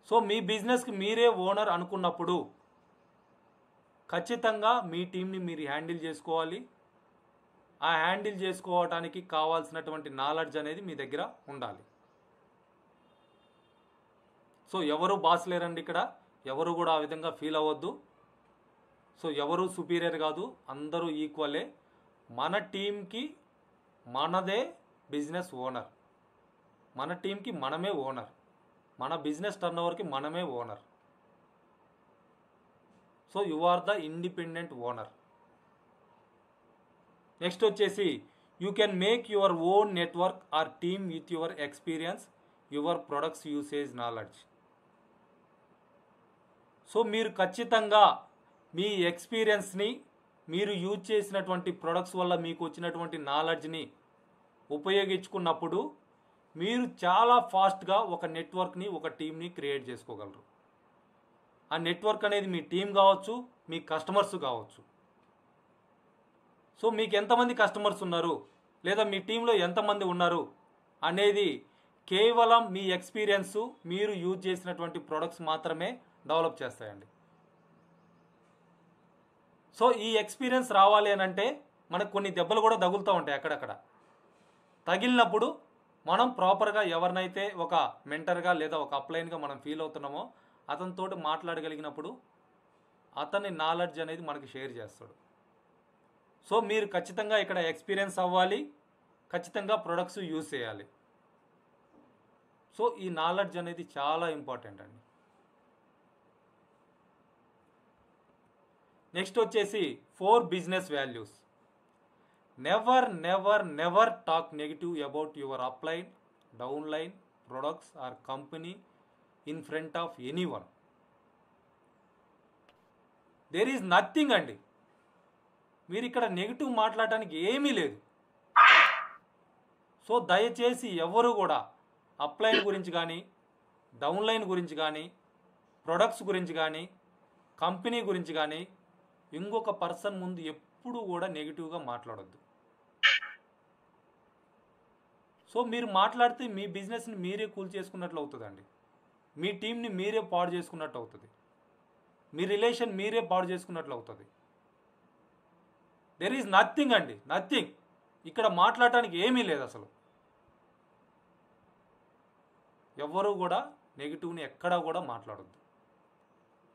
సో మీ బిజినెస్కి మీరే ఓనర్ అనుకున్నప్పుడు ఖచ్చితంగా మీ టీంని మీరు హ్యాండిల్ చేసుకోవాలి. ఆ హ్యాండిల్ చేసుకోవడానికి కావాల్సినటువంటి నాలెడ్జ్ అనేది మీ దగ్గర ఉండాలి. సో ఎవరు బాస్ లేరండి ఇక్కడ, ఎవరు కూడా ఆ విధంగా ఫీల్ అవ్వద్దు. సో ఎవరు సుపీరియర్ కాదు, అందరూ ఈక్వలే. మన టీంకి మనదే బిజినెస్ ఓనర్, మన టీంకి మనమే ఓనర్, మన బిజినెస్ టర్నోవర్కి మనమే owner. So you are the independent owner. Next వచ్చేసి you can make your own network or team with your experience, your products usage knowledge. So మీరు ఖచ్చితంగా మీ ఎక్స్పీరియన్స్ని, మీరు యూజ్ చేసినటువంటి ప్రొడక్ట్స్ వల్ల మీకు వచ్చినటువంటి నాలెడ్జ్ని ఉపయోగించుకున్నప్పుడు మీరు చాలా ఫాస్ట్గా ఒక నెట్వర్క్ని, ఒక టీమ్ని క్రియేట్ చేసుకోగలరు. ఆ నెట్వర్క్ అనేది మీ టీం కావచ్చు, మీ కస్టమర్స్ కావచ్చు. సో మీకు ఎంతమంది కస్టమర్స్ ఉన్నారు, లేదా మీ టీంలో ఎంతమంది ఉన్నారు అనేది కేవలం మీ ఎక్స్పీరియన్స్, మీరు యూజ్ చేసినటువంటి ప్రొడక్ట్స్ మాత్రమే డెవలప్ చేస్తాయండి. సో ఈ ఎక్స్పీరియన్స్ రావాలి అని అంటే మనకు కొన్ని దెబ్బలు కూడా తగులుతూ ఉంటాయి. అక్కడక్కడ తగిలినప్పుడు మనం ప్రాపర్గా ఎవరినైతే ఒక మెంటర్గా లేదా ఒక అప్లైన్గా మనం ఫీల్ అవుతున్నామో అతనితో మాట్లాడగలిగినప్పుడు అతని నాలెడ్జ్ అనేది మనకి షేర్ చేస్తాడు. సో మీరు ఖచ్చితంగా ఇక్కడ ఎక్స్పీరియన్స్ అవ్వాలి, ఖచ్చితంగా ప్రొడక్ట్స్ యూజ్ చేయాలి. సో ఈ నాలెడ్జ్ అనేది చాలా ఇంపార్టెంట్ అండి. నెక్స్ట్ వచ్చేసి 4 business values. Never never never talk negative about your upline, downline, products or company in front of anyone. There is nothing అండి. మీరు ఇక్కడ నెగిటివ్ మాట్లాడటానికి ఏమీ లేదు. సో దయచేసి ఎవరు కూడా అప్లైన్ గురించి కానీ, డౌన్లైన్ గురించి కానీ, ప్రొడక్ట్స్ గురించి కానీ, కంపెనీ గురించి కానీ ఇంకొక పర్సన్ ముందు ఎప్పుడు కూడా నెగిటివ్గా మాట్లాడొద్దు. సో మీరు మాట్లాడితే మీ బిజినెస్ని మీరే కూల్ చేసుకున్నట్లు అవుతుందండి, మీ టీంని మీరే పాడు చేసుకున్నట్టు అవుతుంది, మీ రిలేషన్ మీరే పాడు చేసుకున్నట్లు అవుతుంది. దెర్ ఈజ్ నథింగ్ అండి, నథింగ్. ఇక్కడ మాట్లాడటానికి ఏమీ లేదు అసలు. ఎవ్వరూ కూడా నెగిటివ్ని ఎక్కడా కూడా మాట్లాడొద్దు.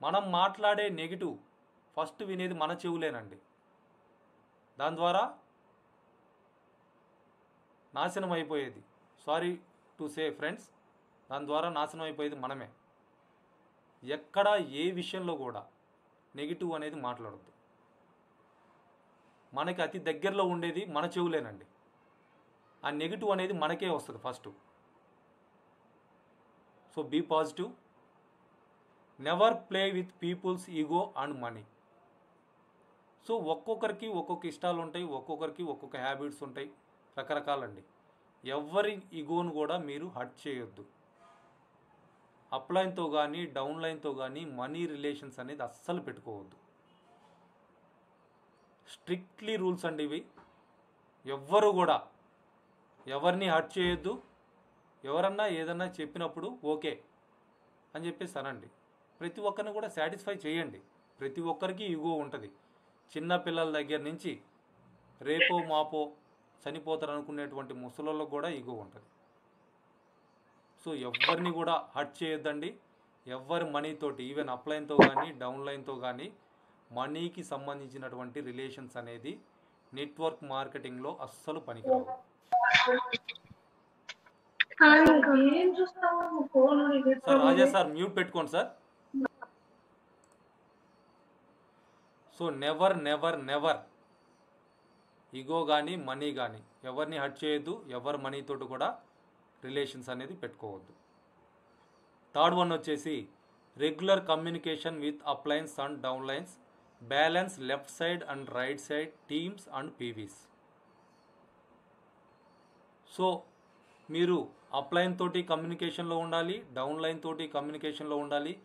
మనం మాట్లాడే నెగిటివ్ ఫస్ట్ వినేది మన చెవులేనండి. దాని ద్వారా నాశనం అయిపోయేది, సారీ టు సే ఫ్రెండ్స్, దాని ద్వారా నాశనం అయిపోయేది మనమే. ఎక్కడ ఏ విషయంలో కూడా నెగిటివ్ అనేది మాట్లాడొద్దు. మనకి అతి దగ్గరలో ఉండేది మన చెవులేనండి. ఆ నెగిటివ్ అనేది మనకే వస్తుంది first. So be positive. Never play with peoples ego and money. So ఒక్కొక్కరికి ఒక్కొక్క ఇష్టాలు ఉంటాయి, ఒక్కొక్కరికి ఒక్కొక్క హ్యాబిట్స్ ఉంటాయి, రకరకాలండి. ఎవరి ఈగోను కూడా మీరు హర్ట్ చేయొద్దు. అప్లైన్తో కానీ, డౌన్లైన్తో కానీ మనీ రిలేషన్స్ అనేది అస్సలు పెట్టుకోవద్దు. స్ట్రిక్ట్లీ రూల్స్ అండి ఇవి. ఎవ్వరు కూడా ఎవరిని హర్ట్ చేయొద్దు. ఎవరన్నా ఏదన్నా చెప్పినప్పుడు ఓకే అని చెప్పేసి అనండి. ప్రతి ఒక్కరిని కూడా సాటిస్ఫై చేయండి. ప్రతి ఒక్కరికి ఈగో ఉంటుంది. చిన్న పిల్లల దగ్గర నుంచి రేపో మాపో చనిపోతారు అనుకునేటువంటి ముసలోళ్ళకు కూడా ఈగో ఉంటుంది. సో ఎవరిని కూడా హర్ట్ చేయొద్దండి. ఎవరి మనీతోటి, ఈవెన్ అప్లైన్తో కానీ, డౌన్లైన్తో కానీ మనీకి సంబంధించినటువంటి రిలేషన్స్ అనేది నెట్వర్క్ మార్కెటింగ్లో అస్సలు పనికిరావు. సార్ రాజా సార్ మ్యూట్ పెట్టుకోండి sir. So never never never ego కానీ, మనీ కానీ ఎవరిని హర్ట్ చేయొద్దు. ఎవరి మనీతోటి కూడా రిలేషన్స్ అనేది పెట్టుకోవద్దు. థర్డ్ వన్ వచ్చేసి regular communication with అప్లైన్స్ and downlines, balance left side and right side teams and PVs. So మీరు అప్లైన్ తోటి కమ్యూనికేషన్లో ఉండాలి, డౌన్లైన్ తోటి కమ్యూనికేషన్లో ఉండాలి.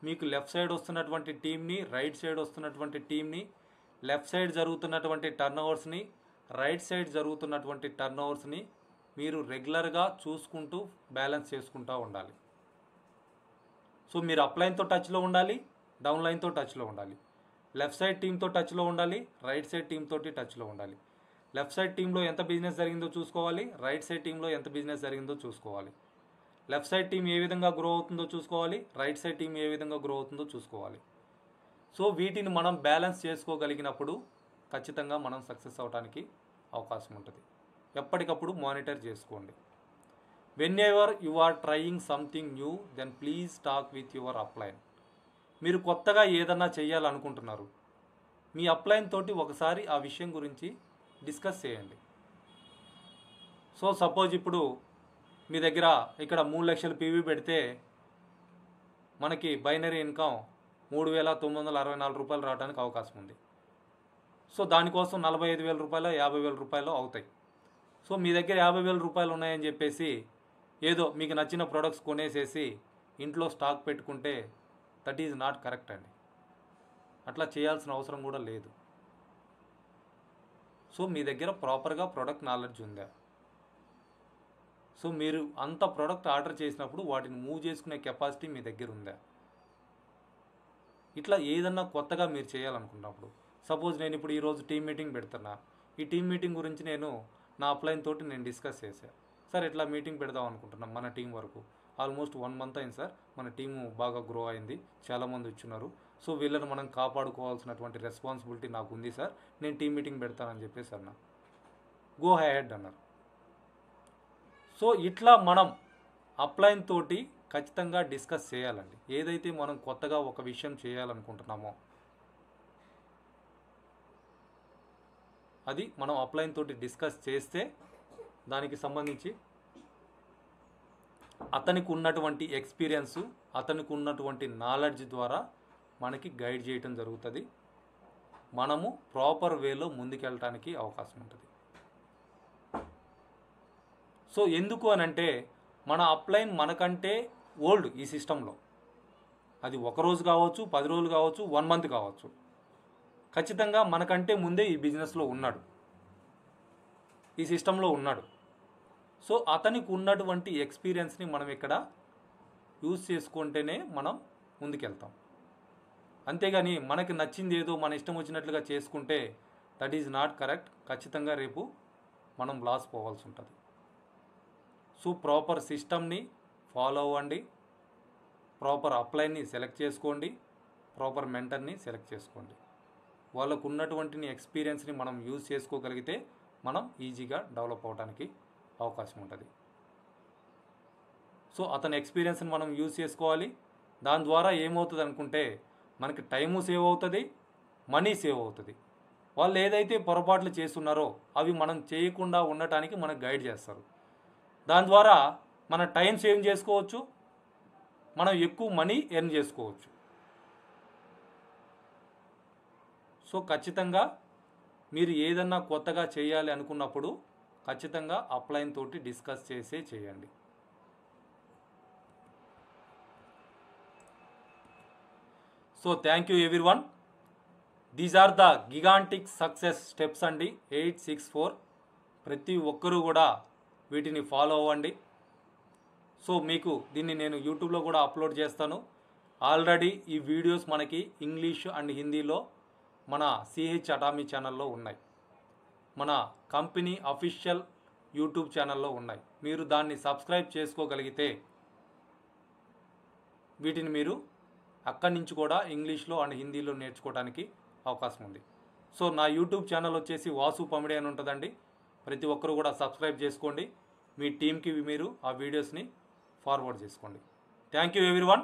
మీకు లెఫ్ట్ సైడ్ వస్తున్నటువంటి టీంని, రైట్ సైడ్ వస్తున్నటువంటి టీంని లెఫ్ట్ సైడ్ జరుగుతున్నటువంటి టర్న్ ఓవర్స్ని, రైట్ సైడ్ జరుగుతున్నటువంటి టర్న్ ఓవర్స్ని మీరు రెగ్యులర్గా చూసుకుంటూ బ్యాలెన్స్ చేసుకుంటూ ఉండాలి. సో మీరు అప్లైన్తో టచ్లో ఉండాలి, డౌన్ లైన్తో టచ్లో ఉండాలి, లెఫ్ట్ సైడ్ టీంతో టచ్లో ఉండాలి, రైట్ సైడ్ టీమ్ తోటి టచ్లో ఉండాలి. లెఫ్ట్ సైడ్ టీంలో ఎంత బిజినెస్ జరిగిందో చూసుకోవాలి, రైట్ సైడ్ టీంలో ఎంత బిజినెస్ జరిగిందో చూసుకోవాలి. లెఫ్ట్ సైడ్ టీం ఏ విధంగా గ్రో అవుతుందో చూసుకోవాలి, రైట్ సైడ్ టీం ఏ విధంగా గ్రో అవుతుందో చూసుకోవాలి. సో వీటిని మనం బ్యాలెన్స్ చేసుకోగలిగినప్పుడు ఖచ్చితంగా మనం సక్సెస్ అవడానికి అవకాశం ఉంటుంది. ఎప్పటికప్పుడు మానిటర్ చేసుకోండి. Whenever you are trying something new then please talk with your upline. మీరు కొత్తగా ఏదన్నా చేయాలనుకుంటున్నారు, మీ అప్లైన్ తోటి ఒకసారి ఆ విషయం గురించి డిస్కస్ చేయండి. సో సపోజ్ ఇప్పుడు మీ దగ్గర ఇక్కడ 3 లక్షల పీవీ పెడితే మనకి బైనరీ ఇన్కమ్ 3,964 రూపాయలు రావడానికి అవకాశం ఉంది. సో దానికోసం 45,000 రూపాయలు 50,000 రూపాయలు అవుతాయి. సో మీ దగ్గర 50,000 రూపాయలు ఉన్నాయని చెప్పేసి ఏదో మీకు నచ్చిన ప్రొడక్ట్స్ కొనేసేసి ఇంట్లో స్టాక్ పెట్టుకుంటే దట్ ఈజ్ నాట్ కరెక్ట్ అండి. అట్లా చేయాల్సిన అవసరం కూడా లేదు. సో మీ దగ్గర ప్రాపర్గా ప్రొడక్ట్ నాలెడ్జ్ ఉందా? సో మీరు అంత ప్రోడక్ట్ ఆర్డర్ చేసినప్పుడు వాటిని మూవ్ చేసుకునే కెపాసిటీ మీ దగ్గర ఉందా? ఇట్లా ఏదన్నా కొత్తగా మీరు చేయాలనుకున్నప్పుడు, సపోజ్ నేను ఇప్పుడు ఈరోజు టీమ్ మీటింగ్ పెడుతున్నా, ఈ టీమ్ మీటింగ్ గురించి నేను నా అప్లైన్ తోటి నేను డిస్కస్ చేశాను. సార్ ఇట్లా మీటింగ్ పెడదాం అనుకుంటున్నాం మన టీం వరకు, ఆల్మోస్ట్ 1 మంత్ అయింది సార్, మన టీము బాగా గ్రో అయింది, చాలామంది వచ్చున్నారు, సో వీళ్ళని మనం కాపాడుకోవాల్సినటువంటి రెస్పాన్సిబిలిటీ నాకు ఉంది సార్, నేను టీమ్ మీటింగ్ పెడతానని చెప్పేసి అన్నా. గో హెడ్ అన్నారు. సో ఇట్లా మనం అప్లైన్ తోటి ఖచ్చితంగా డిస్కస్ చేయాలండి. ఏదైతే మనం కొత్తగా ఒక విషయం చేయాలనుకుంటున్నామో అది మనం అప్లైన్ తోటి డిస్కస్ చేస్తే దానికి సంబంధించి అతనికి ఉన్నటువంటి ఎక్స్పీరియన్సు, అతనికి ఉన్నటువంటి నాలెడ్జ్ ద్వారా మనకి గైడ్ చేయటం జరుగుతుంది. మనము ప్రాపర్ వేలో ముందుకెళ్ళటానికి అవకాశం ఉంటుంది. సో ఎందుకు అనంటే మన అప్లైన్ మనకంటే ఓల్డ్ ఈ సిస్టంలో. అది 1 రోజు కావచ్చు, 10 రోజులు కావచ్చు, 1 మంత్ కావచ్చు, ఖచ్చితంగా మనకంటే ముందే ఈ బిజినెస్లో ఉన్నాడు, ఈ సిస్టంలో ఉన్నాడు. సో అతనికి ఉన్నటువంటి ఎక్స్పీరియన్స్ని మనం ఇక్కడ యూజ్ చేసుకుంటేనే మనం ముందుకెళ్తాం. అంతేగాని మనకి నచ్చింది ఏదో మన ఇష్టం వచ్చినట్లుగా చేసుకుంటే దట్ ఈజ్ నాట్ కరెక్ట్. ఖచ్చితంగా రేపు మనం లాస్ పోవాల్సి ఉంటుంది. సో ప్రాపర్ సిస్టమ్ని ఫాలో అవ్వండి, ప్రాపర్ అప్లైన్ని సెలెక్ట్ చేసుకోండి, ప్రాపర్ మెంటర్ని సెలెక్ట్ చేసుకోండి. వాళ్ళకు ఉన్నటువంటి ఎక్స్పీరియన్స్ని మనం యూజ్ చేసుకోగలిగితే మనం ఈజీగా డెవలప్ అవడానికి అవకాశం ఉంటుంది. సో అతని ఎక్స్పీరియన్స్ని మనం యూజ్ చేసుకోవాలి. దాని ద్వారా ఏమవుతుంది అనుకుంటే మనకి టైము సేవ్ అవుతుంది, మనీ సేవ్ అవుతుంది. వాళ్ళు ఏదైతే పొరపాట్లు చేస్తున్నారో అవి మనం చేయకుండా ఉండటానికి మనకు గైడ్ చేస్తారు. దాని ద్వారా మన టైం సేవ్ చేసుకోవచ్చు, మనం ఎక్కువ మనీ ఎర్న్ చేసుకోవచ్చు. సో ఖచ్చితంగా మీరు ఏదన్నా కొత్తగా చేయాలి అనుకున్నప్పుడు ఖచ్చితంగా అప్లైన్ తోటి డిస్కస్ చేసే చేయండి. So thank you everyone. These are the gigantic success steps అండి 864. ప్రతి ఒక్కరూ కూడా వీటిని ఫాలో అవ్వండి. సో మీకు దీన్ని నేను యూట్యూబ్లో కూడా అప్లోడ్ చేస్తాను. ఆల్రెడీ ఈ వీడియోస్ మనకి ఇంగ్లీష్ అండ్ హిందీలో మన సిహెచ్ అటామీ ఛానల్లో ఉన్నాయి, మన కంపెనీ అఫీషియల్ యూట్యూబ్ ఛానల్లో ఉన్నాయి. మీరు దాన్ని సబ్స్క్రైబ్ చేసుకోగలిగితే వీటిని మీరు అక్కడి నుంచి కూడా ఇంగ్లీష్లో అండ్ హిందీలో నేర్చుకోవడానికి అవకాశం ఉంది. సో నా యూట్యూబ్ ఛానల్ వచ్చేసి వాసు పమిడి అని ఉంటుందండి. ప్రతి ఒక్కరు కూడా సబ్స్క్రైబ్ చేసుకోండి. మీ టీంకి మీరు ఆ వీడియోస్ని ఫార్వర్డ్ చేసుకోండి. Thank you everyone.